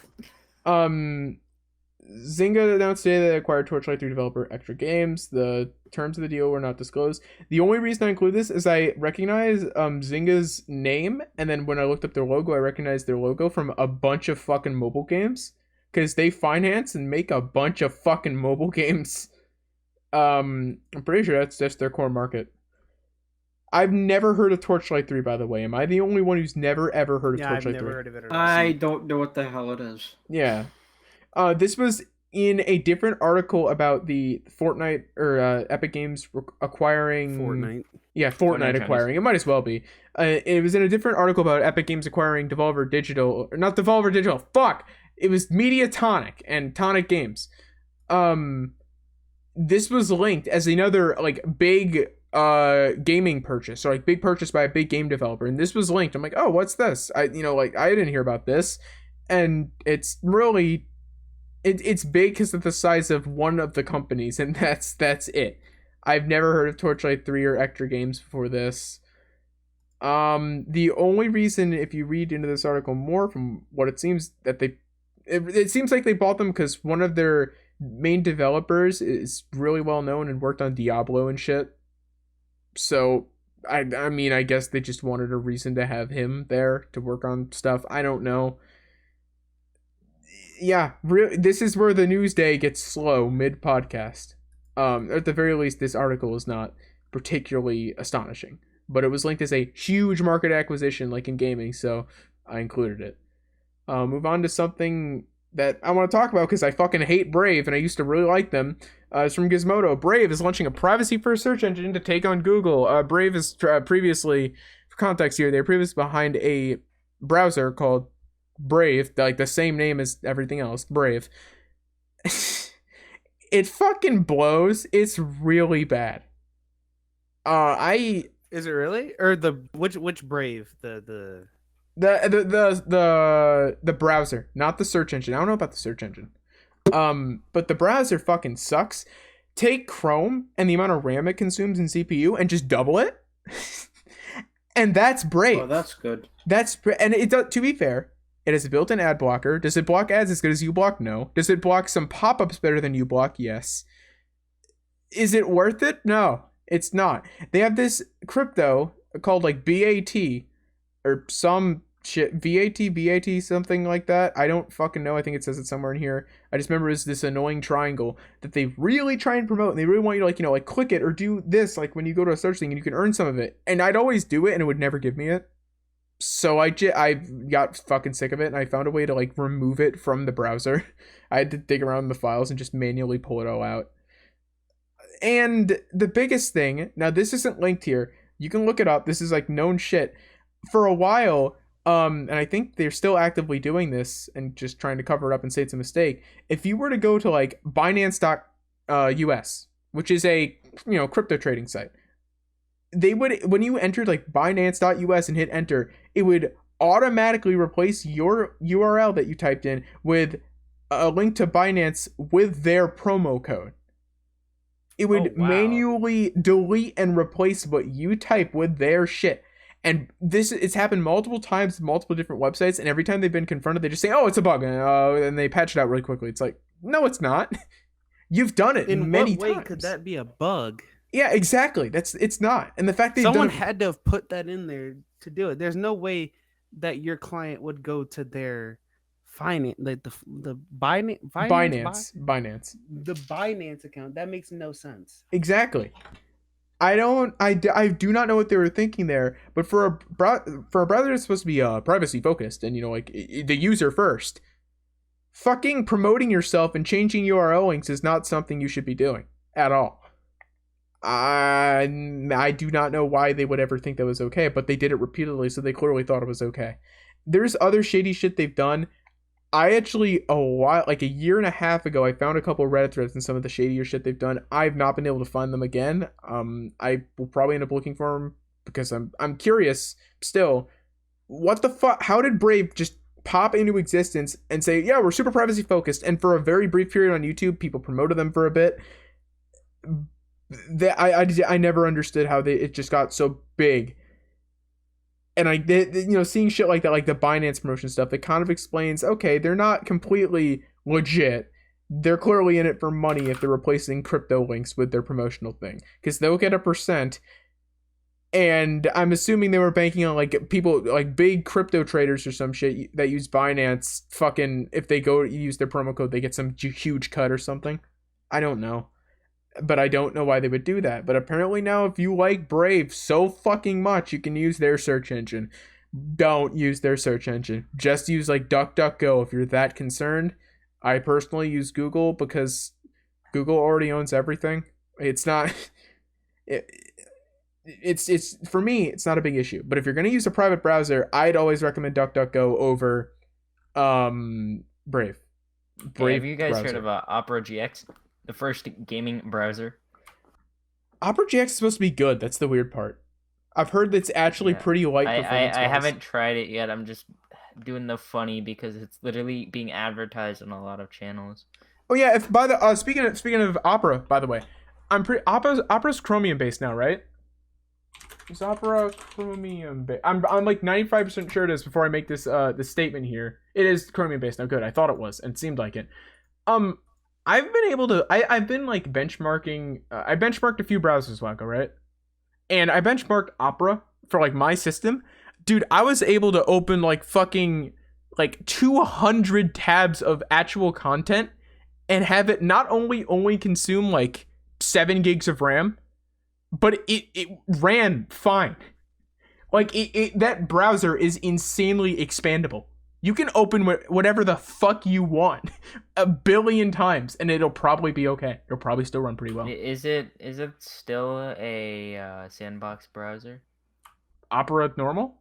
Zynga announced today that they acquired Torchlight 3 developer Extra Games. The terms of the deal were not disclosed. The only reason I include this is I recognize Zynga's name, and then when I looked up their logo, I recognized their logo from a bunch of fucking mobile games, because they finance and make a bunch of fucking mobile games. I'm pretty sure that's just their core market. I've never heard of Torchlight 3, by the way. Am I the only one who's never ever heard of Yeah, I've Torchlight never 3? heard of it. At all. I don't know what the hell it is. Yeah. This was in a different article about the Fortnite or Epic Games acquiring Fortnite. Yeah, Fortnite acquiring. It might as well be. It was in a different article about Epic Games acquiring Devolver Digital, or not Devolver Digital. Fuck. It was Mediatonic and Tonic Games. This was linked as another like big gaming purchase, or like big purchase by a big game developer, and this was linked. I'm like, oh, what's this? I didn't hear about this, and it's really it's big because of the size of one of the companies, and that's it. I've never heard of Torchlight 3 or Extra Games before this. The only reason, if you read into this article more, from what it seems, that it seems like they bought them because one of their main developers is really well known and worked on Diablo and shit. So I mean, I guess they just wanted a reason to have him there to work on stuff. I don't know. Yeah, this is where the news day gets slow mid podcast. At the very least, this article is not particularly astonishing, but it was linked as a huge market acquisition, like in gaming, so I included it. Move on to something that I want to talk about because I fucking hate Brave and I used to really like them. It's from Gizmodo. Brave is launching a privacy-first search engine to take on Google. Brave is previously, for context here, they were previously behind a browser called Brave, like the same name as everything else, Brave. It fucking blows. It's really bad. Is it really? Or which Brave? The browser, not the search engine. I don't know about the search engine. But the browser fucking sucks. Take Chrome and the amount of RAM it consumes in CPU and just double it. And that's Brave. Oh, that's good. And it does, to be fair, it has a built-in ad blocker. Does it block ads as good as uBlock? No. Does it block some pop-ups better than uBlock? Yes. Is it worth it? No, it's not. They have this crypto called like BAT or some shit, BAT, something like that. I don't fucking know. I think it says it somewhere in here. I just remember it's this annoying triangle that they really try and promote, and they really want you to like click it or do this, like when you go to a search thing and you can earn some of it. And I'd always do it and it would never give me it. So I got fucking sick of it, and I found a way to like remove it from the browser. I had to dig around in the files and just manually pull it all out. And the biggest thing, now this isn't linked here, you can look it up, this is like known shit. For a while, and I think they're still actively doing this and just trying to cover it up and say it's a mistake. If you were to go to like Binance.us, which is a crypto trading site, they would, when you entered like Binance.us and hit enter, it would automatically replace your URL that you typed in with a link to Binance with their promo code. It would manually delete and replace what you type with their shit. And it's happened multiple times, multiple different websites, and every time they've been confronted, they just say, oh, it's a bug, and they patch it out really quickly. It's like, no, it's not. You've done it many times. In what way could that be a bug? Yeah, exactly. It's not. And the fact that someone had to have put that in there to do it. There's no way that your client would go to their finance, like the Binance, the Binance account. That makes no sense. Exactly. I do not know what they were thinking there, but for a browser that's supposed to be privacy focused and like the user first, fucking promoting yourself and changing URL links is not something you should be doing at all. I do not know why they would ever think that was okay, but they did it repeatedly, so they clearly thought it was okay. There's other shady shit they've done. I actually like a year and a half ago, I found a couple Reddit threads and some of the shadier shit they've done. I've not been able to find them again. I will probably end up looking for them because I'm curious still. What the fuck? How did Brave just pop into existence and say, yeah, we're super privacy focused? And for a very brief period on YouTube, people promoted them for a bit. That I never understood how it just got so big. And seeing shit like that, like the Binance promotion stuff, it kind of explains, okay, they're not completely legit. They're clearly in it for money if they're replacing crypto links with their promotional thing, because they'll get a percent. And I'm assuming they were banking on like people, like big crypto traders or some shit that use Binance. Fucking, if they go use their promo code, they get some huge cut or something. I don't know. But I don't know why they would do that. But apparently now, if you like Brave so fucking much, you can use their search engine. Don't use their search engine. Just use like DuckDuckGo if you're that concerned. I personally use Google because Google already owns everything. It's not... It's for me, it's not a big issue. But if you're going to use a private browser, I'd always recommend DuckDuckGo over Brave. Have you guys browser. heard about Opera GX? The first gaming browser. Opera GX is supposed to be good. That's the weird part. I've heard it's actually pretty light performance. I haven't tried it yet. I'm just doing the funny because it's literally being advertised on a lot of channels. Oh yeah, if by the speaking of Opera, by the way, Opera's Chromium based now, right? Is Opera Chromium based? I'm like 95% sure it is before I make this statement here. It is Chromium based now. Good. I thought it was and it seemed like it. I've been able to, I've been like benchmarking, I benchmarked a few browsers a while ago, right? And I benchmarked Opera for like my system. Dude, I was able to open like fucking like 200 tabs of actual content and have it not only consume like 7 gigs of RAM, but it ran fine. Like that browser is insanely expandable. You can open whatever the fuck you want 1 billion times, and it'll probably be okay. It'll probably still run pretty well. Is it still a sandbox browser? Opera normal?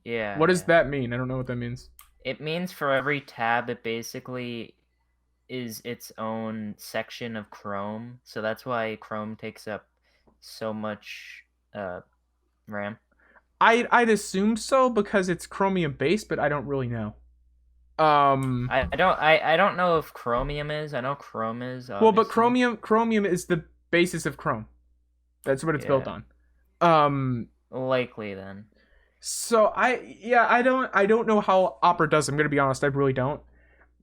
Yeah. What does that mean? I don't know what that means. It means for every tab, it basically is its own section of Chrome. So that's why Chrome takes up so much RAM. I'd assume so because it's Chromium based, but I don't really know. I don't know if Chromium is. I know Chrome is. Obviously. Well, but Chromium is the basis of Chrome. That's what it's built on. Likely then. So I don't know how Opera does. I'm gonna be honest, I really don't.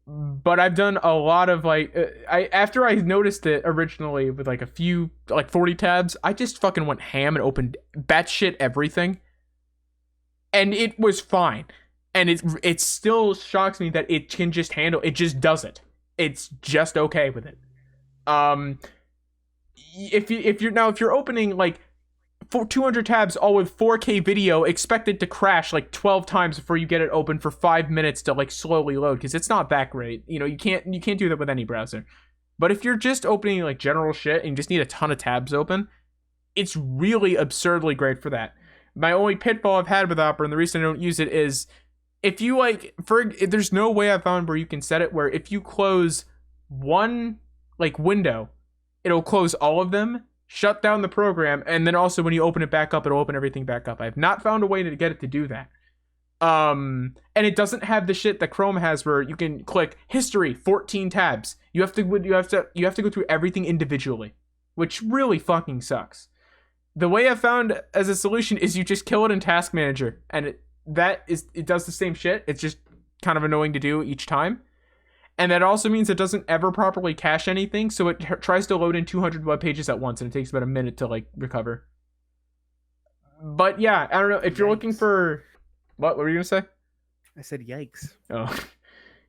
But I've done a lot of like after I noticed it originally with like a few like 40 tabs, I just fucking went ham and opened batshit everything. And it was fine. And it still shocks me that it can just handle it. Just does it. It's just okay with it. If you're opening like 200 tabs all with 4K video, expect it to crash like 12 times before you get it open for 5 minutes to like slowly load, because it's not that great. You can't do that with any browser. But if you're just opening like general shit and you just need a ton of tabs open, it's really absurdly great for that. My only pitfall I've had with Opera, and the reason I don't use it, is if you there's no way I found where you can set it where if you close one like window, it'll close all of them, shut down the program, and then also when you open it back up, it'll open everything back up. I have not found a way to get it to do that. And it doesn't have the shit that Chrome has where you can click history, 14 tabs. You have to go through everything individually, which really fucking sucks. The way I found as a solution is you just kill it in Task Manager, and it does the same shit. It's just kind of annoying to do each time. And that also means it doesn't ever properly cache anything, so it tries to load in 200 web pages at once, and it takes about a minute to like recover. But yeah, I don't know if you're looking for what were you gonna say? I said yikes. Oh,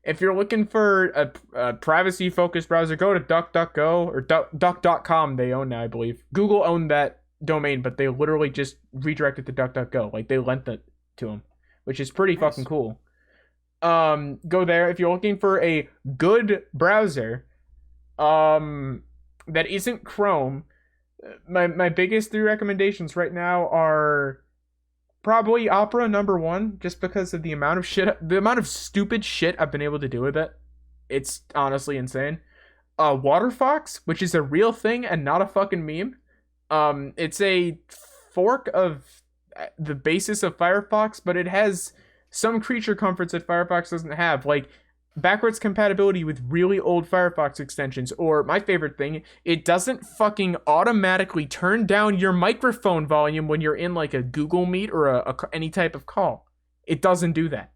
if you're looking for a privacy-focused browser, go to DuckDuckGo or Duck.com. They own now, I believe. Google owned that domain, but they literally just redirected to DuckDuckGo. Like they lent it to them, which is pretty fucking cool. Go there if you're looking for a good browser that isn't Chrome. My biggest 3 recommendations right now are Probably Opera number one, just because of the amount of stupid shit I've been able to do with it. It's honestly insane. Waterfox, which is a real thing and not a fucking meme. It's a fork of the basis of Firefox, but it has some creature comforts that Firefox doesn't have, like backwards compatibility with really old Firefox extensions, or my favorite thing, it doesn't fucking automatically turn down your microphone volume when you're in like a Google Meet or any type of call. It doesn't do that.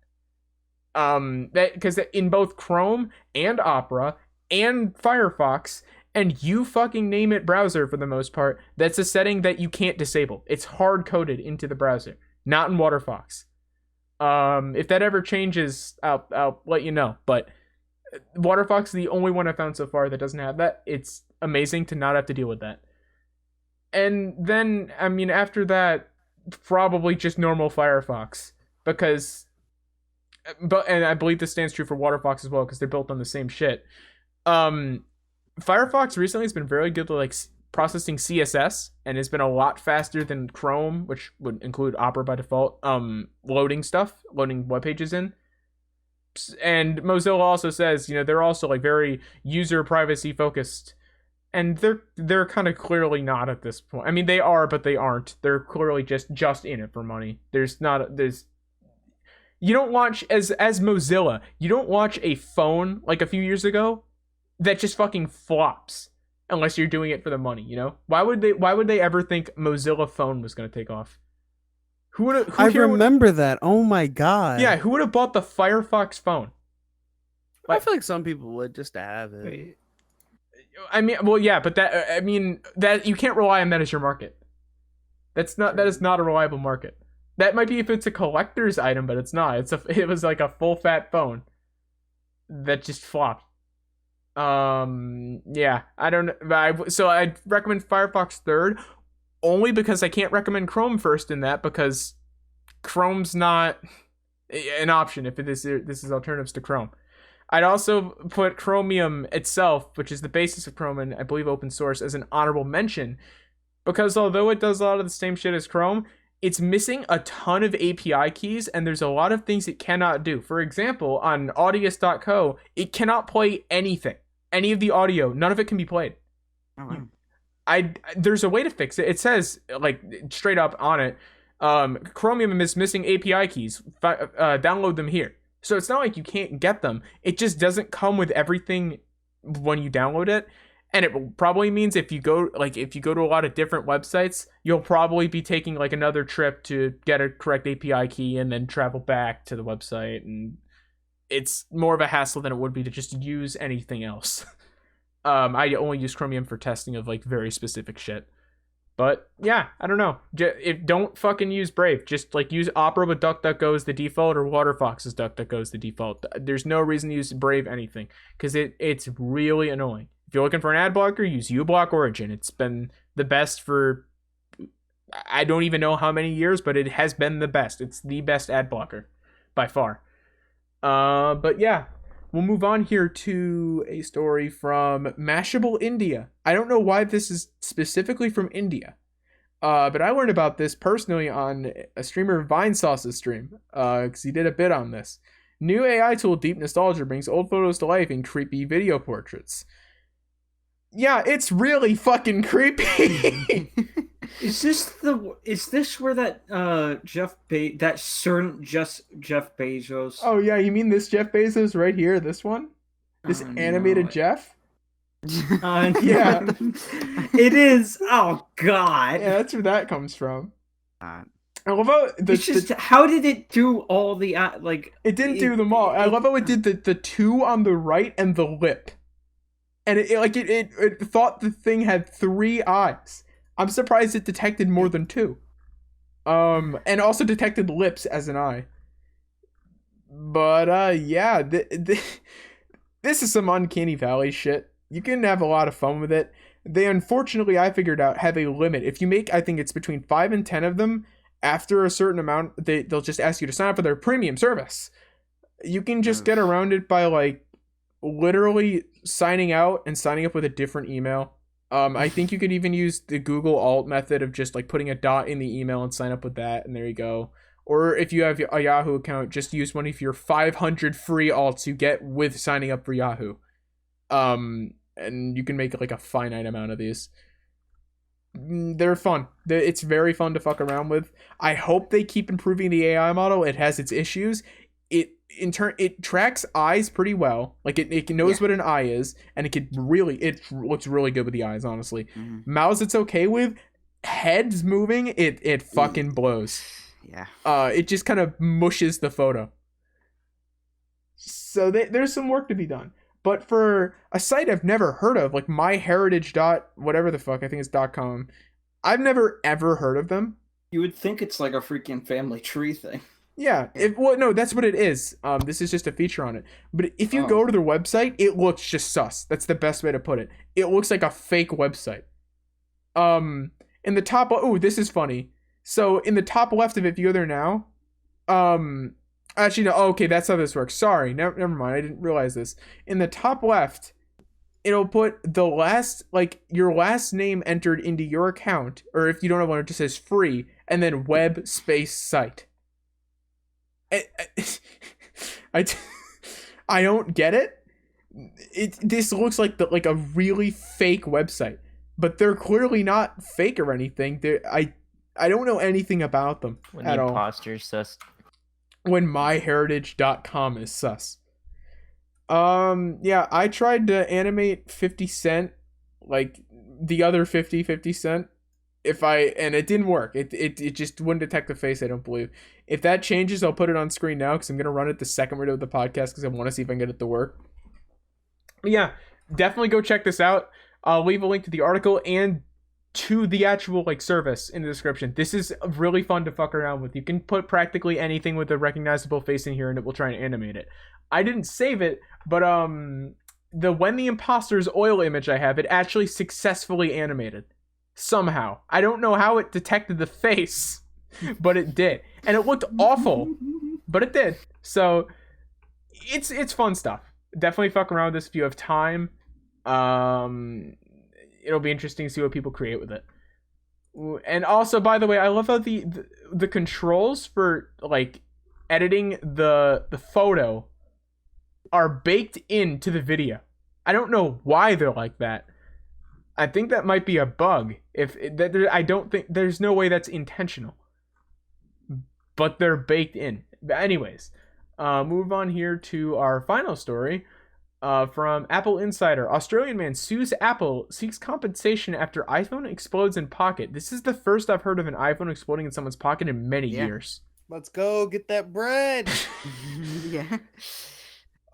That because in both Chrome and Opera and Firefox and you fucking name it browser for the most part, that's a setting that you can't disable. It's hard coded into the browser, not in Waterfox. If that ever changes, I'll let you know. But Waterfox is the only one I found so far that doesn't have that. It's amazing to not have to deal with that. And then, I mean, after that, probably just normal Firefox, because, and I believe this stands true for Waterfox as well, because they're built on the same shit. Firefox recently has been very good at like processing CSS, and it's been a lot faster than Chrome, which would include Opera by default, loading web pages in. And Mozilla also says, they're also like very user privacy focused, and they're kind of clearly not at this point. I mean, they are, but they aren't. They're clearly just in it for money. You don't launch as Mozilla, you don't launch a phone like a few years ago that just fucking flops unless you're doing it for the money, Why would they ever think Mozilla phone was going to take off? I remember that. Oh my god. Yeah, who would have bought the Firefox phone? I feel like some people would just to have it. Wait. I mean, well, yeah, but that you can't rely on that as your market. That is not a reliable market. That might be if it's a collector's item, but it's not. It was like a full fat phone that just flopped. Yeah, I don't know. So I'd recommend Firefox third, only because I can't recommend Chrome first in that, because Chrome's not an option if this is alternatives to Chrome. I'd also put Chromium itself, which is the basis of Chrome and I believe open source, as an honorable mention, because although it does a lot of the same shit as Chrome, it's missing a ton of API keys, and there's a lot of things it cannot do. For example, on audius.co, it cannot play anything. Any of the audio, none of it can be played. Oh, wow. There's a way to fix it. It says, like, straight up on it, Chromium is missing API keys. Download them here. So it's not like you can't get them. It just doesn't come with everything when you download it. And it probably means if you go to a lot of different websites, you'll probably be taking like another trip to get a correct API key and then travel back to the website, and it's more of a hassle than it would be to just use anything else. I only use Chromium for testing of like very specific shit. But yeah, I don't know. Don't fucking use Brave. Just like use Opera with DuckDuckGo as the default, or Waterfox as DuckDuckGo as the default. There's no reason to use Brave anything, because it's really annoying. If you're looking for an ad blocker, use uBlock Origin. It's been the best for, I don't even know how many years, but it has been the best. It's the best ad blocker by far. But yeah, we'll move on here to a story from Mashable India. I don't know why this is specifically from India, but I learned about this personally on a streamer Vinesauce's stream, because he did a bit on this. New AI tool Deep Nostalgia brings old photos to life in creepy video portraits. Yeah, it's really fucking creepy. Is this where that Jeff Bezos? Oh yeah, you mean this Jeff Bezos right here? This one? This animated no. Jeff? Yeah, it is. Oh god. Yeah, that's where that comes from. Uh, I love how how did it do all the It didn't do them all. I love how it did the two on the right and the lip, and it thought the thing had 3 eyes. I'm surprised it detected more than 2. And also detected lips as an eye. But yeah, this is some Uncanny Valley shit. You can have a lot of fun with it. They unfortunately, I figured out, have a limit. If you make, I think it's between 5 and 10 of them, after a certain amount, they'll just ask you to sign up for their premium service. You can just get around it by like literally signing out and signing up with a different email. I think you could even use the Google Alt method of just like putting a dot in the email and sign up with that, and there you go. Or if you have a Yahoo account, just use one of your 500 free alts you get with signing up for Yahoo. And you can make like a finite amount of these. They're fun. It's very fun to fuck around with. I hope they keep improving the AI model. It has its issues. It tracks eyes pretty well. Like it knows what an eye is, and it looks really good with the eyes, honestly. Mouths it's okay with. Heads moving, it fucking blows. Yeah. It just kind of mushes the photo. So there's some work to be done. But for a site I've never heard of, like MyHeritage whatever the fuck, I think it's .com. I've never ever heard of them. You would think it's like a freaking family tree thing. Yeah, no, that's what it is. This is just a feature on it. But if you go to their website, it looks just sus. That's the best way to put it. It looks like a fake website. In the top, this is funny. So in the top left of it, if you go there now, actually no, okay, that's how this works. Sorry, never mind. I didn't realize this. In the top left, it'll put your last name entered into your account, or if you don't have one, it just says free, and then web space site. I don't get it. This looks like a really fake website, but they're clearly not fake or anything. I don't know anything about them when at the all. imposter's sus. When myheritage.com is sus. Yeah, I tried to animate 50 Cent, like the other 50 Cent. And it didn't work. It just wouldn't detect the face, I don't believe. If that changes, I'll put it on screen now because I'm going to run it the second we're done with the podcast because I want to see if I can get it to work. But yeah, definitely go check this out. I'll leave a link to the article and to the actual service in the description. This is really fun to fuck around with. You can put practically anything with a recognizable face in here and it will try and animate it. I didn't save it, but the When the Imposter's Oil image I have, it actually successfully animated. Somehow. I don't know how it detected the face, but it did. And it looked awful, but it did. So it's fun stuff. Definitely fuck around with this if you have time. It'll be interesting to see what people create with it. And also, by the way, I love how the controls for editing the photo are baked into the video. I don't know why they're like that. I think that might be a bug. I don't think there's no way that's intentional, but they're baked in. But anyways, move on here to our final story. From Apple Insider, Australian man sues Apple, seeks compensation after iPhone explodes in pocket. This is the first I've heard of an iPhone exploding in someone's pocket in many years. Let's go get that bread. Yeah.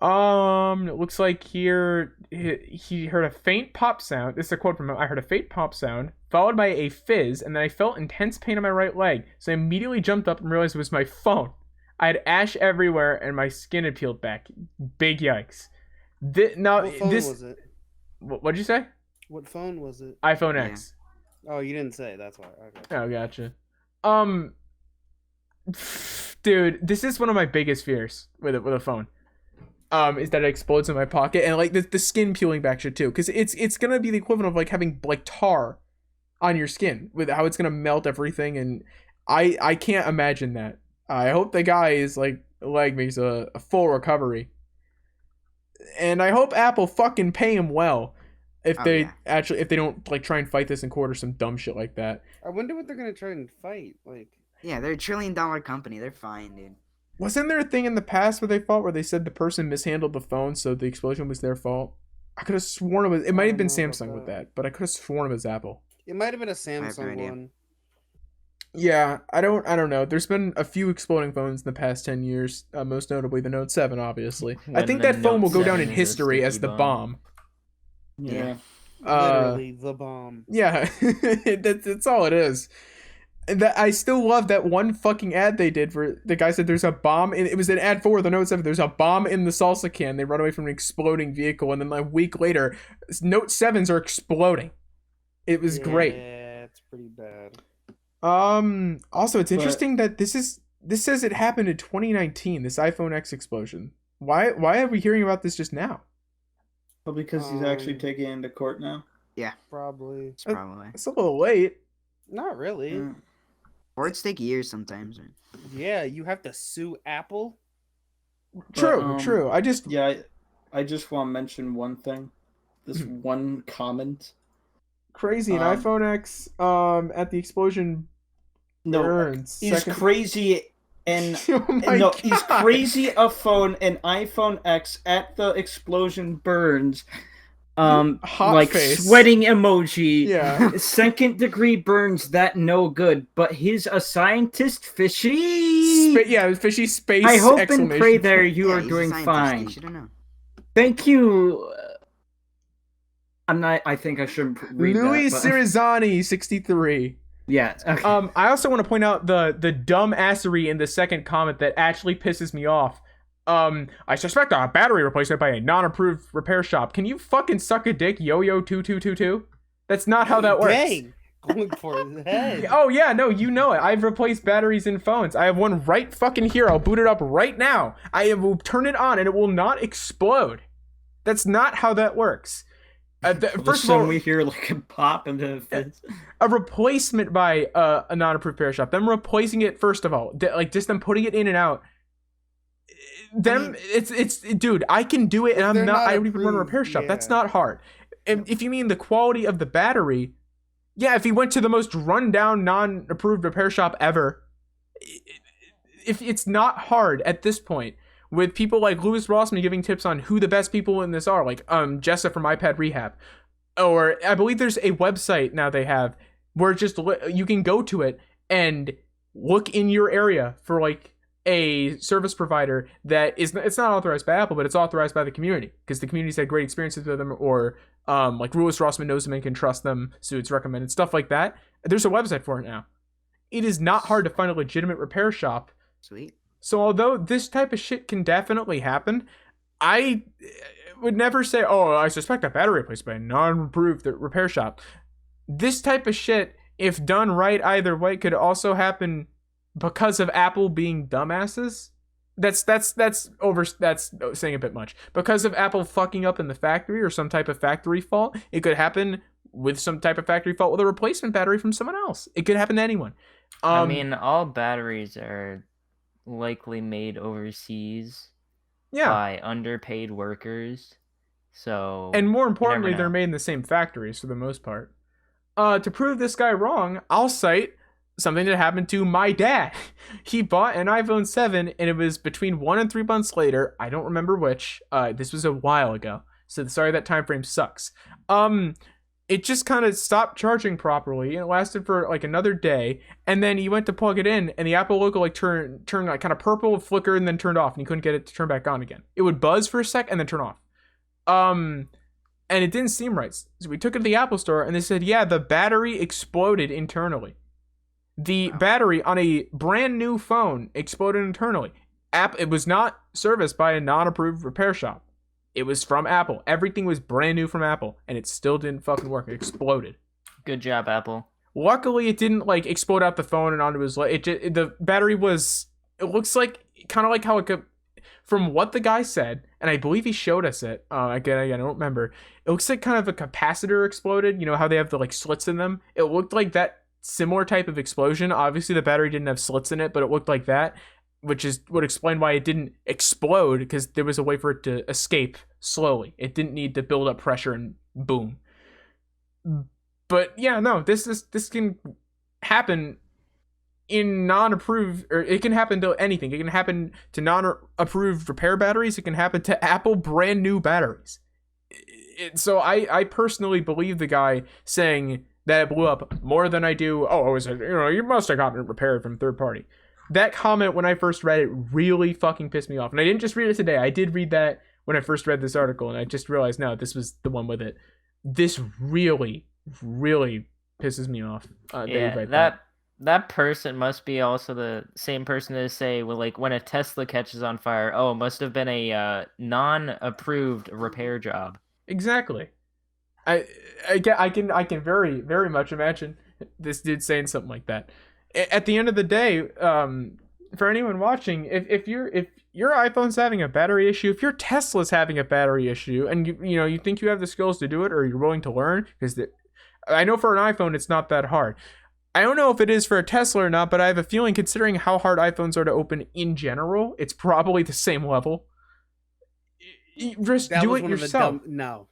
It looks like here he heard a faint pop sound. This is a quote from him. I heard a faint pop sound, followed by a fizz, and then I felt intense pain on my right leg. So I immediately jumped up and realized it was my phone. I had ash everywhere, and my skin had peeled back. Big yikes. What phone was it? What'd you say? What phone was it? iPhone X. Oh, you didn't say. That's why. Okay. Oh, gotcha. Dude, this is one of my biggest fears with a phone. Is that it explodes in my pocket and the skin peeling back shit too, because it's gonna be the equivalent of having tar on your skin with how it's gonna melt everything, and I can't imagine that. I hope the guy's leg makes a full recovery, and I hope Apple fucking pay him well if they don't try and fight this in court or some dumb shit like that. I wonder what they're gonna try and fight. Yeah, they're $1 trillion company. They're fine, dude. Wasn't there a thing in the past where they said the person mishandled the phone, so the explosion was their fault? I could have sworn it might have been Samsung with that, but I could have sworn it was Apple. It might have been a Samsung one. Yeah, I don't know. There's been a few exploding phones in the past 10 years, most notably the Note 7, obviously. I think that phone will go down in history as the bomb. Yeah. Literally the bomb. Yeah, that's all it is. That I still love that one fucking ad they did where the guy said there's a bomb it was an ad for the Note 7. There's a bomb in the salsa can. They run away from an exploding vehicle, and then a week later Note 7s are exploding. It was great. Yeah, it's pretty bad. Also it's interesting that this says it happened in 2019, this iPhone X explosion. Why are we hearing about this just now? Well, because he's actually taking it into court now. Probably. It's probably. It's a little late. Not really. Mm. Words take years sometimes. Yeah, you have to sue Apple. True, true. I just Yeah, I just want to mention one thing. This one comment. crazy an iPhone X at the explosion No, burns. he's Second- crazy and Oh my no, God. he's crazy a phone an iPhone X at the explosion burns. Hot Like face. sweating emoji. Yeah. Second degree burns that no good, but he's a scientist fishy. Fishy space. I hope and exclamation pray there point. you are he's a doing scientist, fine. You should've known. Thank you. I'm not. I think I shouldn't read Louis that. But, Cirizani, 63. yeah. Okay. I also want to point out the dumbassery in the second comment that actually pisses me off. I suspect a battery replacement by a non-approved repair shop. Can you fucking suck a dick, Yo-Yo2222? That's not how that works. Dang. Going for his head. Oh yeah, no, you know it. I've replaced batteries in phones. I have one right fucking here. I'll boot it up right now. I will turn it on and it will not explode. That's not how that works. First of all, we hear like a pop and then a replacement by a non-approved repair shop. Them replacing it first of all, like just them putting it in and out. It's dude, I can do it, and I'm not. I don't even run a repair shop. yeah. That's not hard. And if you mean the quality of the battery, yeah, if he went to the most rundown non-approved repair shop ever, if it's not hard at this point. With people like Louis Rossman giving tips on who the best people in this are, like Jessa from iPad Rehab, or I believe there's a website now they have where just you can go to it and look in your area for like a service provider that is it's not authorized by Apple, but it's authorized by the community because the community's had great experiences with them, or like Louis Rossman knows them and can trust them, so it's recommended, stuff like that. There's a website for it now. It is not hard to find a legitimate repair shop. Sweet. So although this type of shit can definitely happen, I would never say, oh, I suspect a battery replaced by a non-approved repair shop. This type of shit, if done right either way, could also happen because of Apple being dumbasses. That's saying a bit much. Because of Apple fucking up in the factory or some type of factory fault, it could happen with some type of factory fault with a replacement battery from someone else. It could happen to anyone. I mean, all batteries are likely made overseas by underpaid workers. So, and more you importantly, never they're know. made in the same factories for the most part. To prove this guy wrong, I'll cite something that happened to my dad. He bought an iPhone 7 and it was between 1 and 3 months later. I don't remember which. This was a while ago. So sorry that time frame sucks. It just kind of stopped charging properly, and it lasted for like another day, and then he went to plug it in, and the Apple logo like turned like kind of purple, flickered, and then turned off, and he couldn't get it to turn back on again. It would buzz for a sec and then turn off. And it didn't seem right. So we took it to the Apple store, and they said, yeah, the battery exploded internally. The battery on a brand new phone exploded internally. It was not serviced by a non-approved repair shop. It was from Apple. Everything was brand new from Apple, and it still didn't fucking work. It exploded. Good job, Apple. Luckily, it didn't like explode out the phone and onto his leg. The battery was. It looks like kind of like how from what the guy said, and I believe he showed us it. Again, I don't remember. It looks like kind of a capacitor exploded. You know how they have the like slits in them. It looked like that similar type of explosion. Obviously, the battery didn't have slits in it, but it looked like that, which would explain why it didn't explode, because there was a way for it to escape slowly. It didn't need to build up pressure and boom. But yeah, no, this can happen in non-approved, or it can happen to anything. It can happen to non-approved repair batteries. It can happen to Apple brand new batteries. So I personally believe the guy saying that it blew up more than I do. Oh, it was you must have gotten it repaired from third party. That comment, when I first read it, really fucking pissed me off. And I didn't just read it today. I did read that when I first read this article, and I just realized, no, this was the one with it. This really, really pisses me off. That person must be also the same person to say, well, like when a Tesla catches on fire, oh, it must have been a non-approved repair job. Exactly. I can very, very much imagine this dude saying something like that. At the end of the day, for anyone watching, if your iPhone's having a battery issue, if your Tesla's having a battery issue, and you think you have the skills to do it, or you're willing to learn, because I know for an iPhone it's not that hard. I don't know if it is for a Tesla or not, but I have a feeling, considering how hard iPhones are to open in general, it's probably the same level. Just do it yourself. No.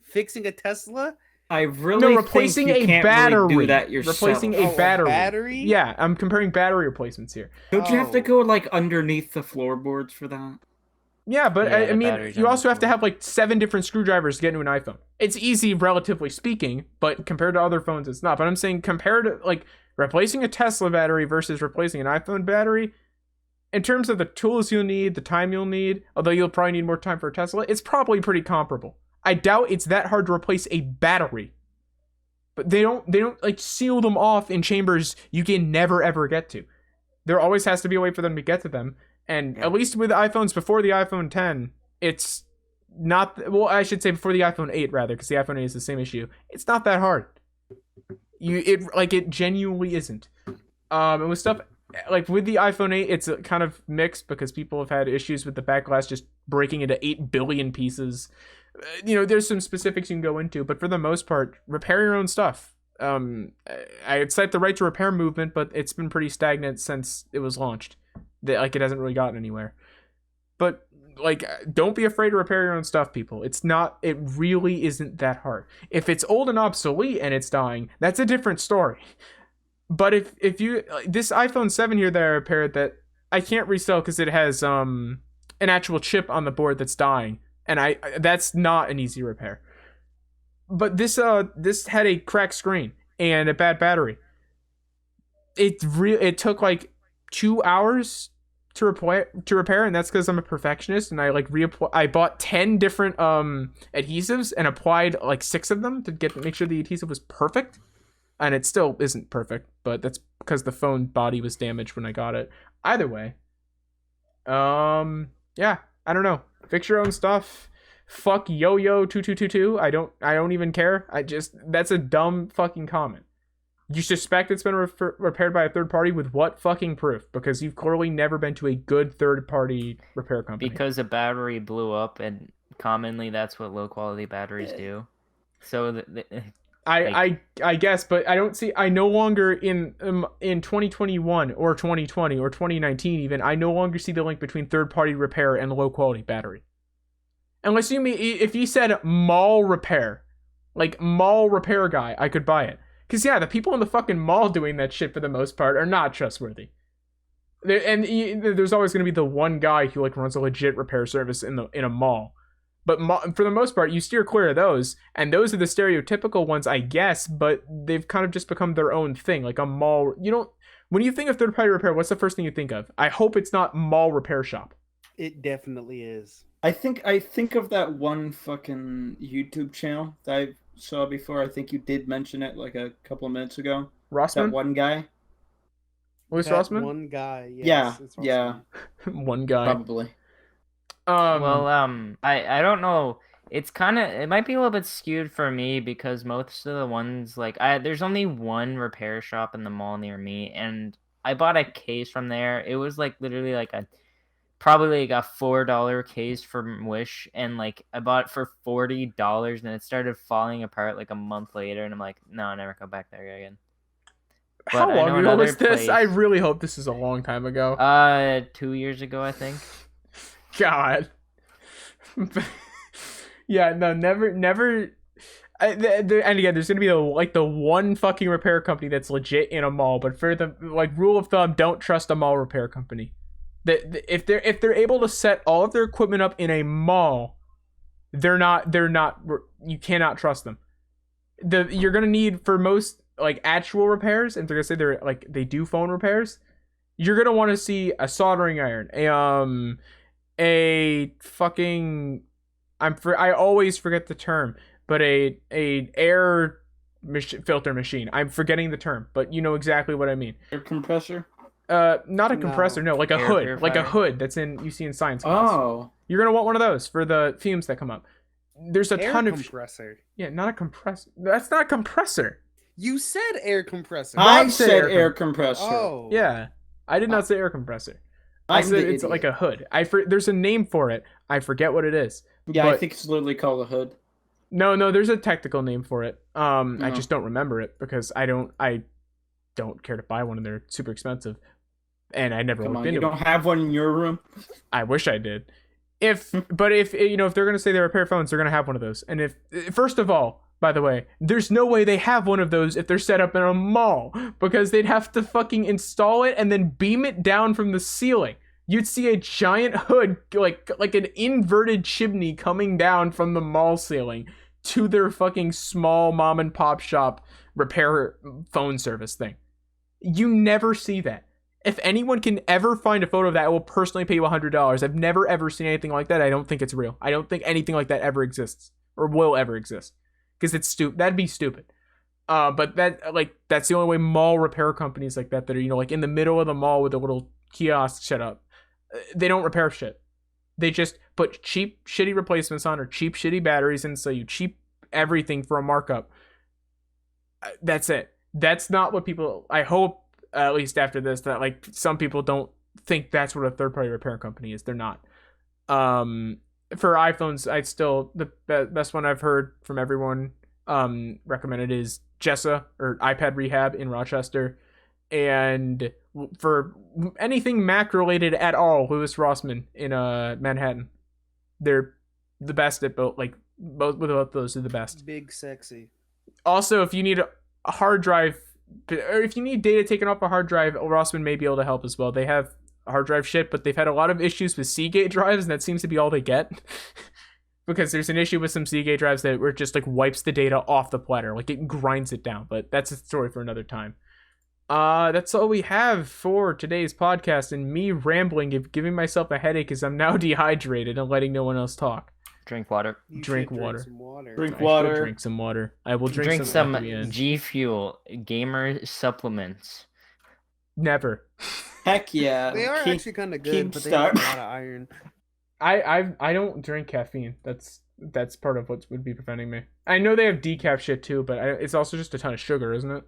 Fixing a Tesla? I really replacing think you a can't battery. Really do that yourself. Replacing a battery. Battery? Yeah, I'm comparing battery replacements here. Don't you have to go like underneath the floorboards for that? Yeah, but Yeah, I mean, you also have to have like 7 different screwdrivers to get into an iPhone. It's easy, relatively speaking, but compared to other phones, it's not. But I'm saying compared to like replacing a Tesla battery versus replacing an iPhone battery, in terms of the tools you'll need, the time you'll need, although you'll probably need more time for a Tesla, it's probably pretty comparable. I doubt it's that hard to replace a battery. But they don't like seal them off in chambers you can never ever get to. There always has to be a way for them to get to them. And at least with iPhones before the iPhone 10, it's not, well, I should say before the iPhone 8 rather, because the iPhone 8 is the same issue. It's not that hard. It genuinely isn't. And with stuff like with the iPhone 8, it's kind of mixed because people have had issues with the back glass just breaking into 8 billion pieces. There's some specifics you can go into, but for the most part, repair your own stuff. I'd cite the right to repair movement, but it's been pretty stagnant since it was launched. It hasn't really gotten anywhere. But don't be afraid to repair your own stuff, people. It really isn't that hard. If it's old and obsolete and it's dying, that's a different story. But if you, this iPhone 7 here that I repaired that I can't resell because it has an actual chip on the board that's dying, and that's not an easy repair. But this had a cracked screen and a bad battery. It took like 2 hours to repair, and that's because I'm a perfectionist, and I bought 10 different adhesives and applied like 6 of them to make sure the adhesive was perfect, and it still isn't perfect, but that's because the phone body was damaged when I got it. Either way, yeah, I don't know. Fix your own stuff. Fuck yo-yo2222. I don't even care. That's a dumb fucking comment. You suspect it's been repaired by a third party with what fucking proof? Because you've clearly never been to a good third party repair company. Because a battery blew up, and commonly that's what low quality batteries do. So I guess, but I no longer in 2021 or 2020 or 2019 even, I no longer see the link between third party repair and low quality battery. Unless if you said mall repair, like mall repair guy, I could buy it. Because, yeah, the people in the fucking mall doing that shit for the most part are not trustworthy. There's always going to be the one guy who runs a legit repair service in a mall. But for the most part, you steer clear of those. And those are the stereotypical ones, I guess. But they've kind of just become their own thing. Like a mall. When you think of third-party repair, what's the first thing you think of? I hope it's not mall repair shop. It definitely is. I think of that one fucking YouTube channel that I saw before. I think you did mention it like a couple of minutes ago. Rossman? That one guy. Louis Rossman? One guy. Yes, yeah. One guy. Probably. I don't know. It might be a little bit skewed for me because most of the ones there's only one repair shop in the mall near me, and I bought a case from there. It was literally probably a $4 case from Wish, and I bought it for $40, and it started falling apart a month later, and I'm like, no, I'll never go back there again. But how long ago was this? I really hope this is a long time ago. 2 years ago, I think. God. Yeah, no, never. And again, there's gonna be the one fucking repair company that's legit in a mall. But for the rule of thumb, don't trust a mall repair company. If they're able to set all of their equipment up in a mall, they're not. You cannot trust them. You're gonna need for most actual repairs, and they're gonna say they do phone repairs. You're gonna want to see a soldering iron, a fucking I always forget the term, but a air filter machine. I'm forgetting the term, but you know exactly what I mean. Air compressor? Not a compressor, no, like a Air hood, purifier. like a hood you see in science class. Oh, You're gonna want one of those for the fumes that come up. There's a Air ton of compressor. yeah, not a compressor. That's not a compressor. You said air compressor. I Bob said said air air compressor. Oh. Yeah. I did not say air compressor. I I'm said the it's idiot. like a hood. There's a name for it. I forget what it is. Yeah, I but- think it's literally called a hood. No, there's a technical name for it. I No. just don't remember it because I don't care to buy one and they're super expensive. And I never Come looked on, you into it. don't have one in your room? I wish I did. If they're gonna say they repair phones, they're gonna have one of those. And first of all, by the way, there's no way they have one of those if they're set up in a mall because they'd have to fucking install it and then beam it down from the ceiling. You'd see a giant hood, like an inverted chimney coming down from the mall ceiling to their fucking small mom and pop shop repair phone service thing. You never see that. If anyone can ever find a photo of that, I will personally pay you $100. I've never ever seen anything like that. I don't think it's real. I don't think anything like that ever exists or will ever exist because it's stupid. That'd be stupid. But that's the only way mall repair companies like that are like in the middle of the mall with a little kiosk set up. They don't repair shit. They just put cheap shitty replacements on or cheap shitty batteries and sell you cheap everything for a markup. That's it. That's not what people. I hope. At least after this, that like some people don't think that's what a third-party repair company is. They're not. For iPhones, the best one I've heard from everyone recommended is Jessa or iPad Rehab in Rochester, and for anything Mac related at all, Louis Rossman in Manhattan. They're the best at both. Like both those are the best. Big sexy. Also, if you need a hard drive. Or if you need data taken off a hard drive, Rossman may be able to help as well. They have hard drive shit, but they've had a lot of issues with Seagate drives, and that seems to be all they get. Because there's an issue with some Seagate drives that where it just like wipes the data off the platter, like it grinds it down. But that's a story for another time. That's all we have for today's podcast, and me rambling, giving myself a headache because I'm now dehydrated and letting no one else talk. Drink water. You Drink should water. some water. Drink I should water. drink some water. I will Drink at some the end. G Fuel gamer supplements. Never. Heck yeah. They are Keep- actually kind of good, keep but they have a start. lot of iron. I don't drink caffeine. That's part of what would be preventing me. I know they have decaf shit too, but it's also just a ton of sugar, isn't it?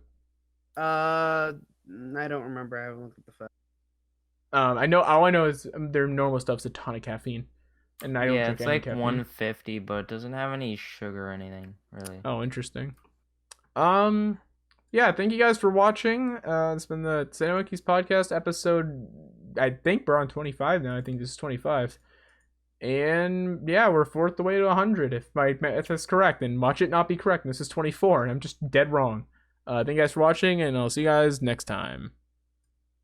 I don't remember. I haven't looked at the fact. I know all I know is their normal stuff's a ton of caffeine, and I don't Yeah, drink it's any like caffeine. 150, but it doesn't have any sugar or anything, really. Oh, interesting. Yeah, thank you guys for watching. It's been the SATAMonkeys podcast episode. I think we're on 25 now. I think this is 25. And yeah, we're fourth the way to 100 if that's correct. And watch it not be correct. And this is 24, and I'm just dead wrong. Thank you guys for watching, and I'll see you guys next time.